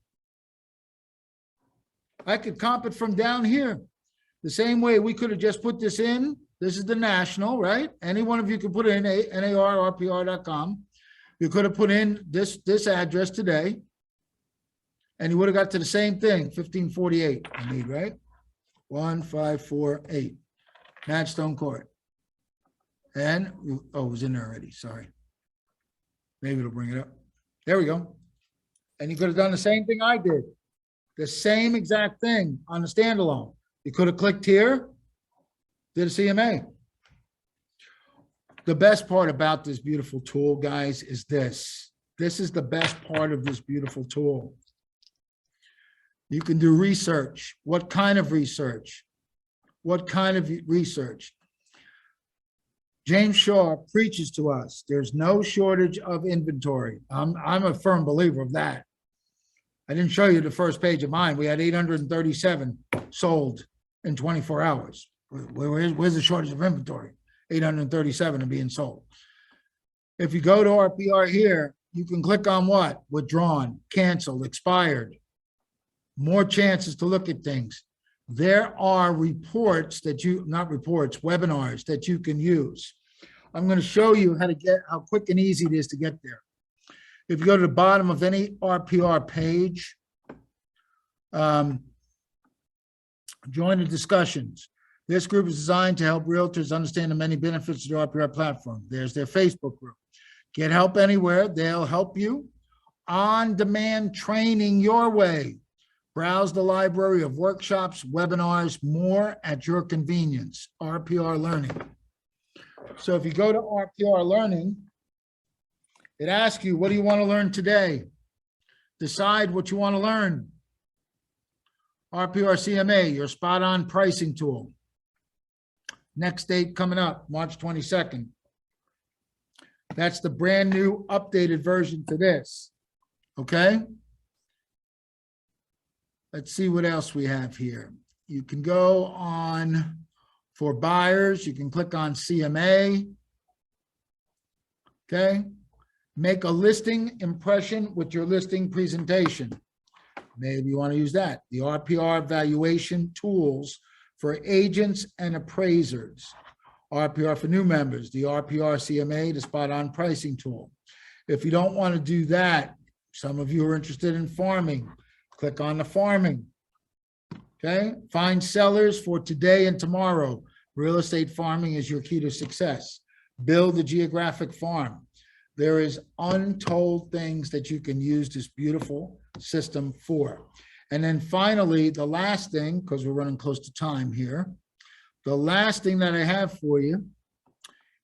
I could comp it from down here. The same way we could have just put this in. This is the national, right? Any one of you could put in NARRPR.com. You could have put in this address today, and you would have got to the same thing, 1548 I need, right? 1548, Madstone Court. And, oh, it was in there already, sorry. Maybe it'll bring it up. There we go. And you could have done the same thing I did. The same exact thing on the standalone. You could have clicked here, did a CMA. The best part about this beautiful tool, guys, is this. This is the best part of this beautiful tool. You can do research. What kind of research? What kind of research? James Shaw preaches to us, there's no shortage of inventory. I'm a firm believer of that. I didn't show you the first page of mine. We had 837 sold in 24 hours. Where's the shortage of inventory? 837 are being sold. If you go to RPR here, you can click on what? Withdrawn, canceled, expired. More chances to look at things. There are reports that webinars that you can use. I'm going to show you how quick and easy it is to get there. If you go to the bottom of any RPR page, join the discussions. This group is designed to help realtors understand the many benefits of the RPR platform. There's their Facebook group. Get help anywhere. They'll help you. On-demand training your way. Browse the library of workshops, webinars, more at your convenience. RPR Learning. So if you go to RPR Learning, it asks you, what do you want to learn today? Decide what you want to learn. RPR CMA, your spot-on pricing tool. Next date coming up, March 22nd. That's the brand new updated version to this. Okay? Let's see what else we have here. You can go on for buyers. You can click on CMA. Okay. Make a listing impression with your listing presentation. Maybe you want to use that. The RPR valuation tools for agents and appraisers. RPR for new members, the RPR CMA, the spot on pricing tool. If you don't want to do that, some of you are interested in farming, click on the farming. Okay, find sellers for today and tomorrow. Real estate farming is your key to success. Build a geographic farm. There is untold things that you can use this beautiful system for. And then finally, the last thing, because we're running close to time here, the last thing that I have for you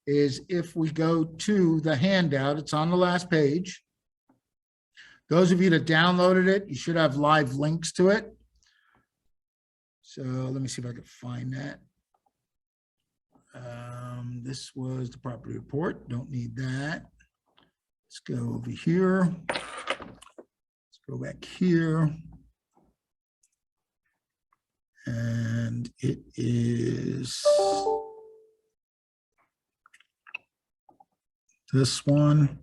is if we go to the handout, it's on the last page. Those of you that downloaded it, you should have live links to it. So let me see if I can find that. This was the property report. Don't need that. Let's go over here. Let's go back here. And it is this one.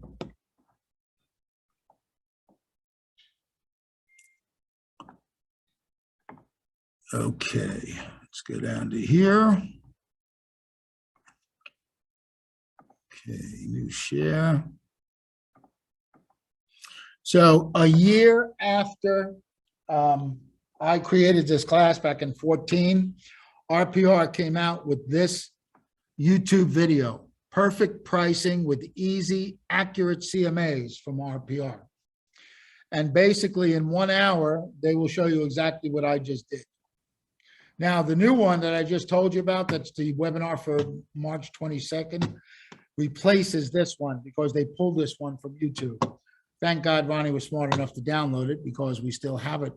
Okay, let's go down to here. Okay, new share. So a year after I created this class back in 14, RPR came out with this YouTube video, perfect pricing with easy, accurate CMAs from RPR. And basically in 1 hour, they will show you exactly what I just did. Now, the new one that I just told you about, that's the webinar for March 22nd, replaces this one because they pulled this one from YouTube. Thank God Ronnie was smart enough to download it because we still have it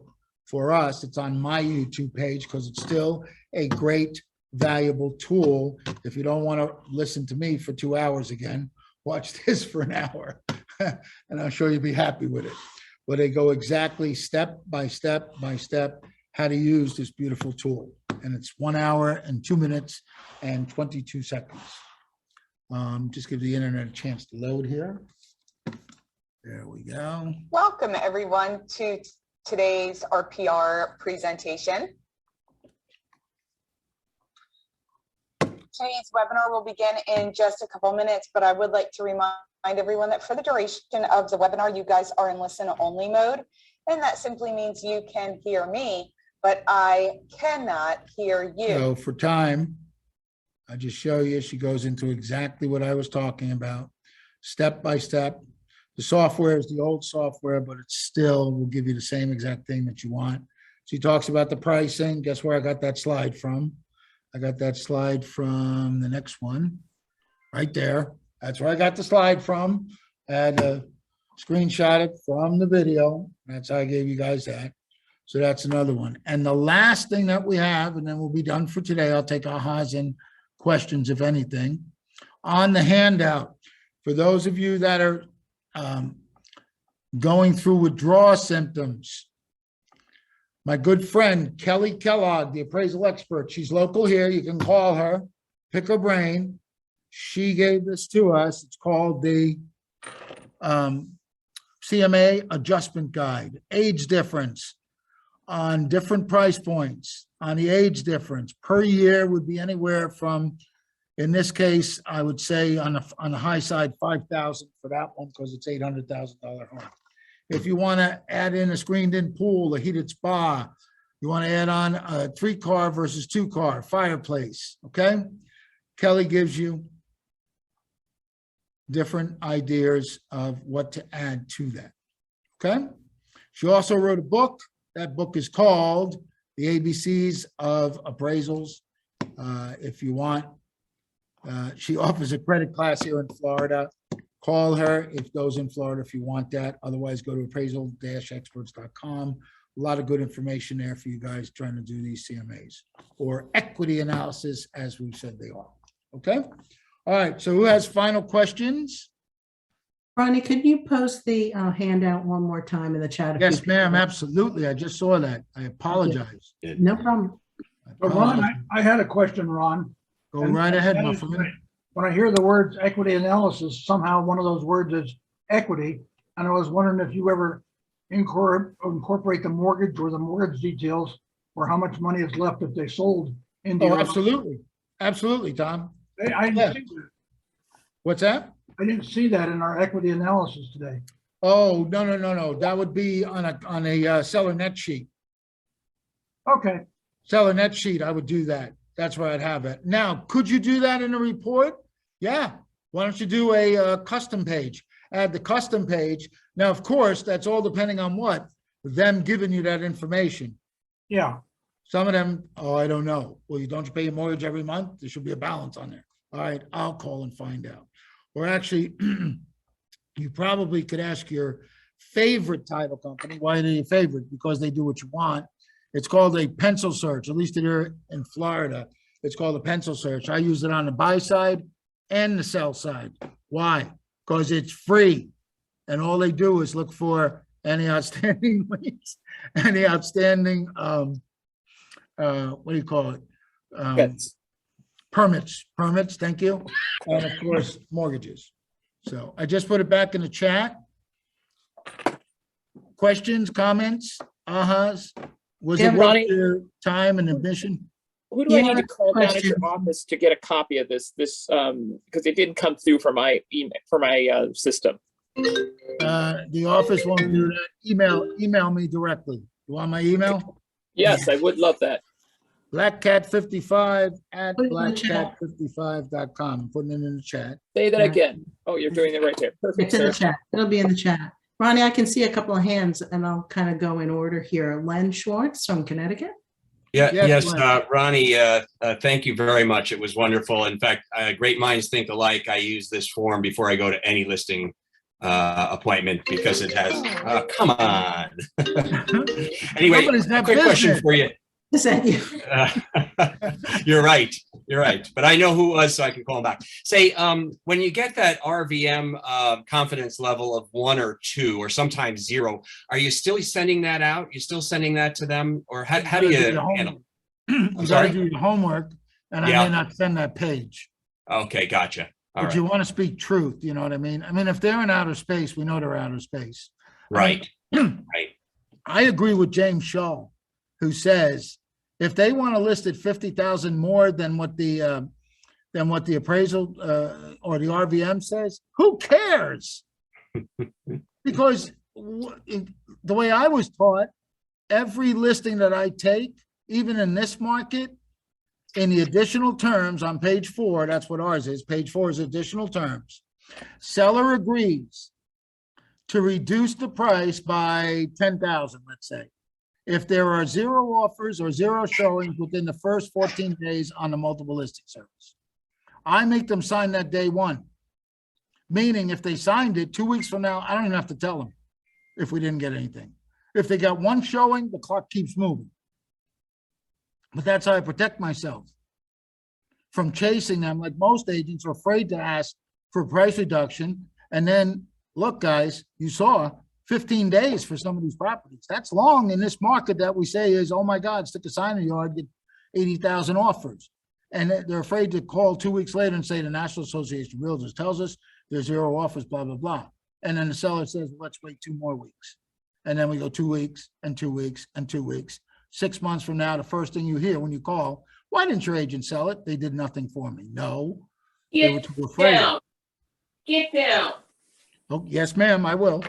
for us. It's on my YouTube page because it's still a great, valuable tool. If you don't want to listen to me for 2 hours again, watch this for an hour and I'm sure you'll be happy with it. But they go exactly step by step by step how to use this beautiful tool. And it's 1 hour and 2 minutes and 22 seconds. Just give the internet a chance to load here. There we go. Welcome everyone to today's RPR presentation. Today's webinar will begin in just a couple minutes, but I would like to remind everyone that for the duration of the webinar, you guys are in listen-only mode, and that simply means you can hear me, but I cannot hear you. So for time, I just show you, she goes into exactly what I was talking about, step by step. The software is the old software, but it still will give you the same exact thing that you want. She talks about the pricing. Guess where I got that slide from? I got that slide from the next one, right there. That's where I got the slide from. I had to screenshot it from the video. That's how I gave you guys that. So that's another one. And the last thing that we have, and then we'll be done for today, I'll take ahas and questions, if anything. On the handout, for those of you that are going through withdrawal symptoms, my good friend, Kelly Kellogg, the appraisal expert, she's local here. You can call her, pick her brain. She gave this to us. It's called the CMA Adjustment Guide, age difference on different price points, on the age difference per year would be anywhere from, in this case, I would say on the high side, 5,000 for that one because it's $800,000 home. If you want to add in a screened-in pool, a heated spa, you want to add on a 3-car versus 2-car fireplace, okay? Kelly gives you different ideas of what to add to that, okay? She also wrote a book. That book is called The ABCs of Appraisals. If you want, she offers a credit class here in Florida. Call her if those in Florida if you want that. Otherwise, go to appraisal-experts.com. A lot of good information there for you guys trying to do these CMAs or equity analysis, as we said they are. Okay. All right. So who has final questions? Ronnie, could you post the handout one more time in the chat? if Yes, you ma'am. could? Absolutely. I just saw that. I apologize. No problem. But Ron, I had a question, Ron. Go right ahead, my that is, friend. when I hear the words equity analysis, somehow one of those words is equity. And I was wondering if you ever incorporate the mortgage or the mortgage details or how much money is left if they sold into Oh, your. absolutely. Absolutely, Tom. I Yeah. didn't see that. What's that? I didn't see that in our equity analysis today. Oh, no. That would be on a seller net sheet. Okay. Seller net sheet, I would do that. That's where I'd have it. Now, could you do that in a report? Yeah. Why don't you do a custom page? Add the custom page. Now, of course, that's all depending on what? Them giving you that information. Yeah. Some of them, oh, I don't know. Well, don't you pay your mortgage every month? There should be a balance on there. All right, I'll call and find out. Or actually, you probably could ask your favorite title company. Why they're your favorite? Because they do what you want. It's called a pencil search, at least here in Florida. It's called a pencil search. I use it on the buy side and the sell side. Why? Because it's free. And all they do is look for any outstanding liens, any outstanding, what do you call it? Permits, thank you. And of course, mortgages. So I just put it back in the chat. Questions, comments, ahas? Was Yeah, it worth Ronnie. your time and ambition? Who do I Yeah, need to call down at your question. office to get a copy of this, because it didn't come through for my email, for my system? The office won't do that. Email me directly. You want my email? Yes, I would love that. blackcat55 at Put it in the chat. blackcat55.com. I'm putting it in the chat. Say that Yeah. again. Oh, you're doing it right there. Perfect, It's in the sir. chat. It'll be in the chat. Ronnie, I can see a couple of hands and I'll kind of go in order here. Len Schwartz from Connecticut. Yeah, Yes, yes, Len. Ronnie, thank you very much. It was wonderful. In fact, great minds think alike. I use this form before I go to any listing appointment because it has, come on. Anyway, Somebody's a got quick question business. for you. Is that you? You're right. But I know who it was, so I can call him back. Say, when you get that RVM confidence level of 1 or 2, or sometimes 0, are you still sending that out? You still sending that to them, or how do you handle? You gotta sorry? do your homework, and I Yeah. may not send that page. Okay, gotcha. All But right. you want to speak truth, you know what I mean? I mean, if they're in outer space, we know they're outer space. Right. Right. I agree with James Shaw, who says if they want to list at 50,000 more than what the appraisal or the RVM says, who cares? Because the way I was taught, every listing that I take, even in this market, in the additional terms on page 4, that's what ours is. Page 4 is additional terms. Seller agrees to reduce the price by 10,000, let's say, if there are 0 offers or 0 showings within the first 14 days on the multiple listing service. I make them sign that day 1, meaning if they signed it 2 weeks from now, I don't even have to tell them if we didn't get anything. If they got 1 showing, the clock keeps moving. But that's how I protect myself from chasing them. Like most agents are afraid to ask for price reduction. And then, look, guys, you saw 15 days for some of these properties. That's long in this market that we say is, oh my God, stick a sign in the yard, get 80,000 offers. And they're afraid to call 2 weeks later and say the National Association of Realtors tells us there's 0 offers, blah, blah, blah. And then the seller says, let's wait 2 more weeks. And then we go 2 weeks and 2 weeks and 2 weeks. 6 months from now, the first thing you hear when you call, why didn't your agent sell it? They did nothing for me. No, they were too afraid. Get down. Oh, yes, ma'am, I will.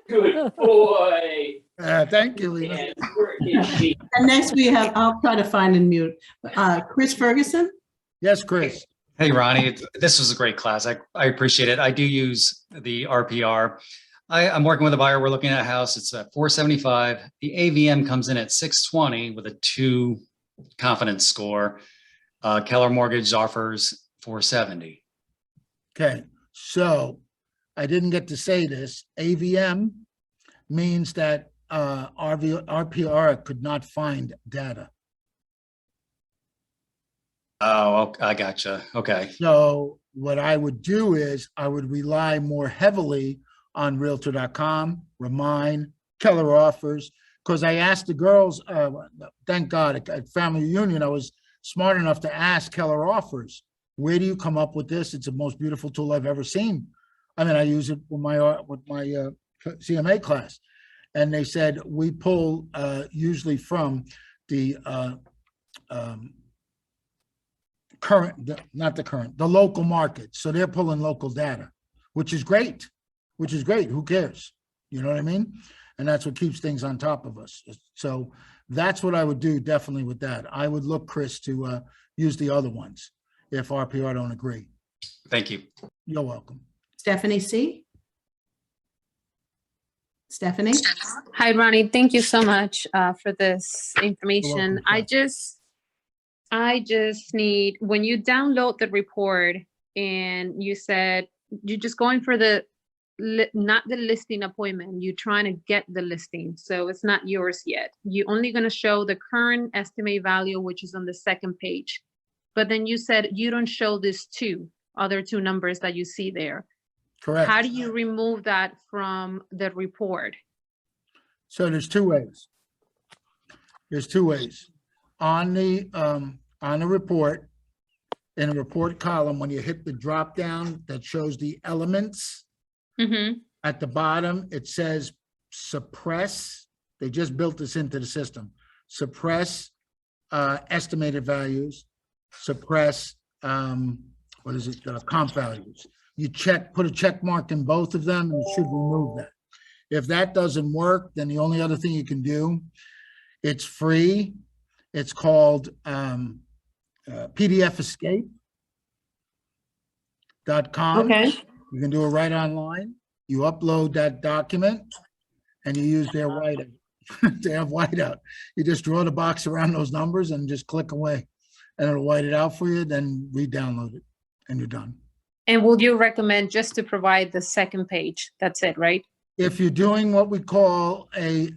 Good boy. Thank you, Lena. And where is she? And next we have, I'll try to find and mute, Chris Ferguson. Yes, Chris. Hey, Ronnie, this was a great class. I appreciate it. I do use the RPR. I'm working with a buyer. We're looking at a house. It's at 475. The AVM comes in at 620 with a 2 confidence score. Keller Mortgage offers 470. Okay, so I didn't get to say this. AVM means that RPR could not find data. Oh, I gotcha. Okay. So what I would do is I would rely more heavily on Realtor.com, Remind, Keller Offers, because I asked the girls, thank God, at Family Reunion, I was smart enough to ask Keller Offers, where do you come up with this? It's the most beautiful tool I've ever seen. I mean, I use it with my CMA class. And they said, we pull usually from the the local market. So they're pulling local data, which is great, Who cares? You know what I mean? And that's what keeps things on top of us. So that's what I would do definitely with that. I would look, Chris, to use the other ones if RPR don't agree. Thank you. You're welcome. Stephanie C. Stephanie? Hi, Ronnie. Thank you so much for this information. welcome, I just need, when you download the report and you said you're just going for not the listing appointment, you're trying to get the listing. So it's not yours yet. You're only going to show the current estimate value, which is on the second page. But then you said you don't show these other two numbers that you see there. Correct. How do you remove that from the report? So there's two ways. On the report, in a report column, when you hit the drop down that shows the elements, at the bottom, it says suppress. They just built this into the system. Suppress estimated values, suppress, comp values. You put a check mark in both of them and it should remove that. If that doesn't work, then the only other thing you can do, it's free. It's called pdfescape.com. Okay. You can do it right online. You upload that document and you use their whiteout. They have whiteout. You just draw the box around those numbers and just click away and it'll white it out for you, then re-download it and you're done. And would you recommend just to provide the second page? That's it, right? If you're doing what we call a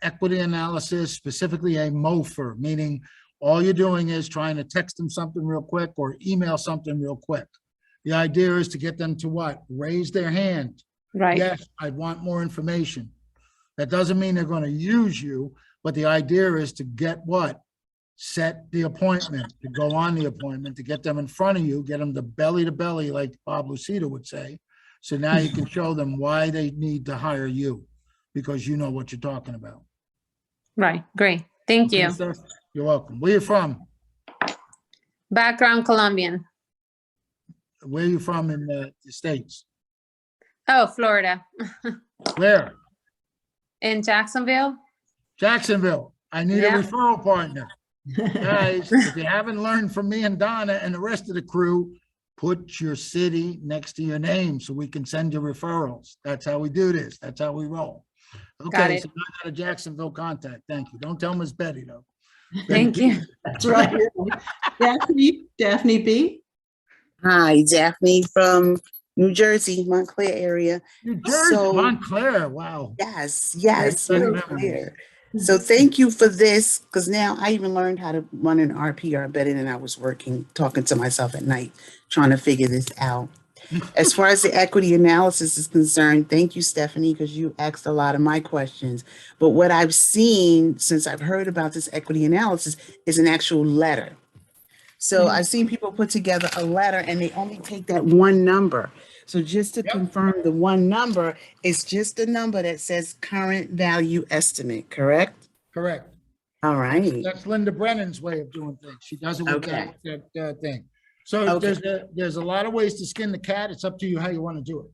equity analysis, specifically a MOFR, meaning all you're doing is trying to text them something real quick or email something real quick. The idea is to get them to what? Raise their hand. Right. Yes, I want more information. That doesn't mean they're going to use you, but the idea is to get what? Set the appointment, to go on the appointment, to get them in front of you, get them to belly, like Bob Lucida would say. So now you can show them why they need to hire you because you know what you're talking about. Right. Great. Thank you. Sir? You're welcome. Where you from? Background Colombian. Where are you from in the States? Oh, Florida. Where? In Jacksonville. Jacksonville. I need a referral partner. Guys, if you haven't learned from me and Donna and the rest of the crew, put your city next to your name so we can send you referrals. That's how we do this. That's how we roll. Okay, so I got a Jacksonville contact. Thank you. Don't tell Miss Betty though. Thank you. That's right. Daphne B. Hi, Daphne from New Jersey, Montclair area. New Jersey, Montclair, wow. Yes, Great Montclair. So thank you for this, because now I even learned how to run an RPR better than I was talking to myself at night, trying to figure this out. As far as the equity analysis is concerned, thank you, Stephanie, because you asked a lot of my questions. But what I've seen since I've heard about this equity analysis is an actual letter. So I've seen people put together a letter and they only take that one number. So just to confirm, the one number is just a number that says current value estimate, correct? Correct. All right. That's Linda Brennan's way of doing things. She does it with that thing. So there's a lot of ways to skin the cat. It's up to you how you want to do it.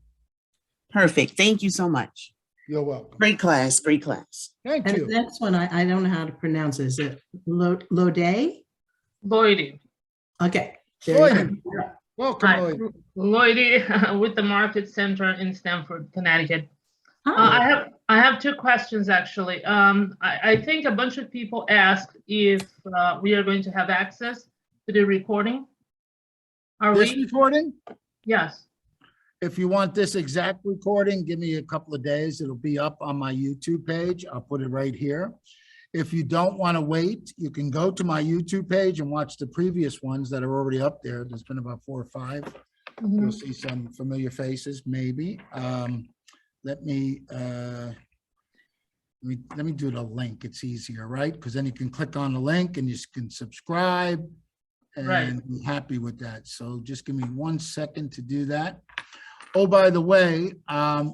Perfect. Thank you so much. You're welcome. Great class. Great class. Thank And you. the next one, I don't know how to pronounce it. Is it Lode? Lloydie. Okay. Lloydie. Welcome, Hi. Lloydie. Lloydie with the Market Center in Stamford, Connecticut. Hi. I have two questions actually. I think a bunch of people asked if we are going to have access to the recording. Are This we? recording? Yes. If you want this exact recording, give me a couple of days. It'll be up on my YouTube page. I'll put it right here. If you don't want to wait, you can go to my YouTube page and watch the previous ones that are already up there. There's been about 4 or 5. You'll see some familiar faces, maybe. Let me do the link. It's easier, right? Because then you can click on the link and you can subscribe and be happy with that. So just give me 1 second to do that. Oh, by the way,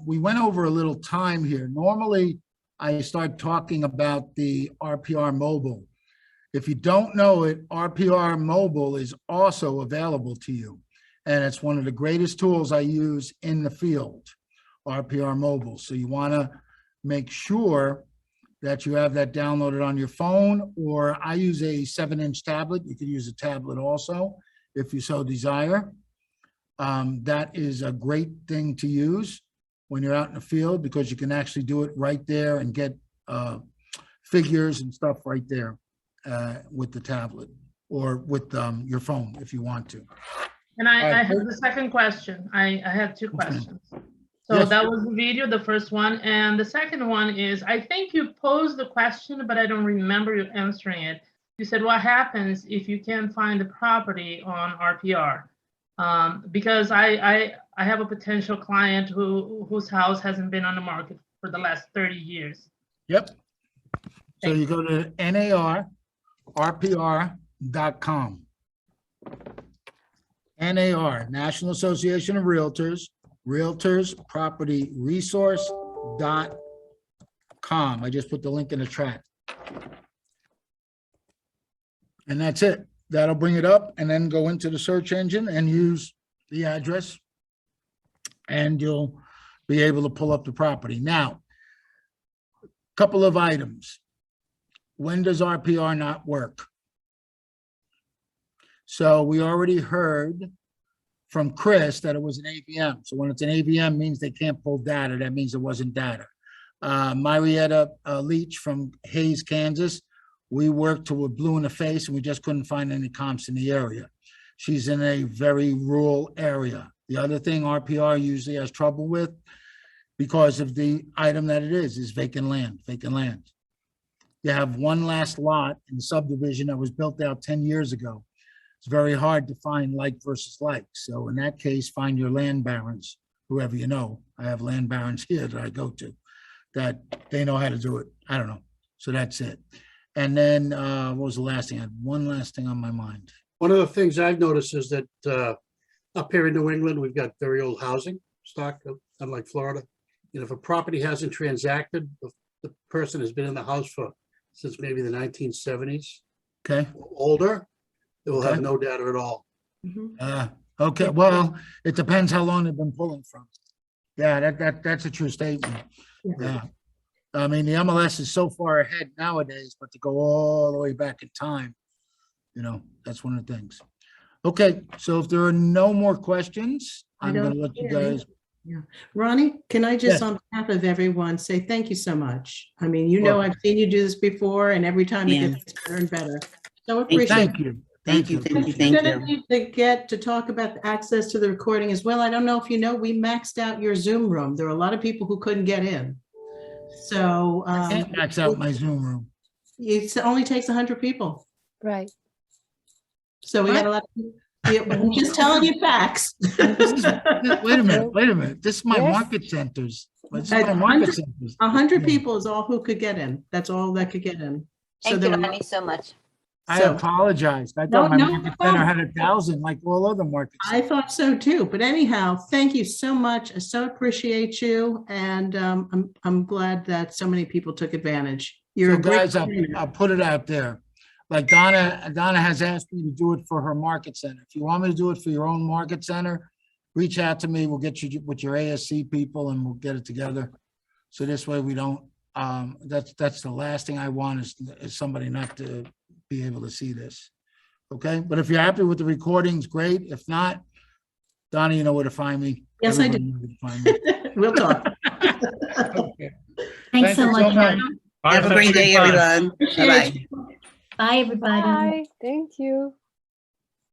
we went over a little time here. Normally, I start talking about the RPR Mobile. If you don't know it, RPR Mobile is also available to you. And it's one of the greatest tools I use in the field, RPR Mobile. So you want to make sure that you have that downloaded on your phone, or I use a 7-inch tablet. You could use a tablet also if you so desire. That is a great thing to use when you're out in the field, because you can actually do it right there and get figures and stuff right there with the tablet or with your phone if you want to. And I have the second question. I have two questions. So Yes. that was the video, the first one. And the second one is, I think you posed the question, but I don't remember you answering it. You said, what happens if you can't find the property on RPR? Because I have a potential client whose house hasn't been on the market for the last 30 years. Yep. So you go to NARPR.com. NAR, National Association of Realtors, realtorspropertyresource.com. I just put the link in the chat. And that's it. That'll bring it up, and then go into the search engine and use the address, and you'll be able to pull up the property. Now, a couple of items. When does RPR not work? So we already heard from Chris that it was an AVM. So when it's an AVM, means they can't pull data. That means it wasn't data. Marietta Leach from Hayes, Kansas, we worked till we're blue in the face and we just couldn't find any comps in the area. She's in a very rural area. The other thing RPR usually has trouble with, because of the item that it is vacant land, You have one last lot in the subdivision that was built out 10 years ago. It's very hard to find like versus like. So in that case, find your land barons, whoever you know. I have land barons here that I go to, that they know how to do it. I don't know. So that's it. And then what was the last thing? I had one last thing on my mind. One of the things I've noticed is that up here in New England, we've got very old housing stock, unlike Florida. And if a property hasn't transacted, the person has been in the house since maybe the 1970s. Okay. Older, it will Okay. have no data at all. Okay, well, it depends how long they've been pulling from. Yeah, that's a true statement. Yeah. I mean, the MLS is so far ahead nowadays, but to go all the way back in time, that's one of the things. Okay, so if there are no more questions, I'm going to let you guys. Yeah. Ronnie, can I just, Yes. on behalf of everyone, say thank you so much. I mean, I've seen you do this before, and every time it gets better and better. So appreciate Thank you. Thank you. We're gonna need to get to talk about the access to the recording as well. I don't know if you know, we maxed out your Zoom room. There were a lot of people who couldn't get in. So I can't max out my Zoom room. it only takes 100 people. Right. So we got a lot of, I'm just telling you facts. Wait a minute. This is my Yes. market centers. This is my market centers. 100 people is all who could get in. That's all that could get in. So Thank there you, were- Ronnie, so much. I So- apologize. I No, thought my no market problem. center had 1,000 like all other markets. I thought so too, but anyhow, thank you so much. I so appreciate you, and I'm glad that so many people took advantage. You're So a great guys, trainer. I'll put it out there. Like Donna has asked me to do it for her market center. If you want me to do it for your own market center, reach out to me. We'll get you with your ASC people and we'll get it together. So this way we don't, that's the last thing I want is somebody not to be able to see this. Okay, but if you're happy with the recordings, great. If not, Donna, you know where to find me. Yes, I Everybody do. knows where to find me. We'll talk. Okay. Thanks Thank so you much. Ronnie. Have a great day, everyone. Bye-bye. Bye, everybody. Bye. Thank you.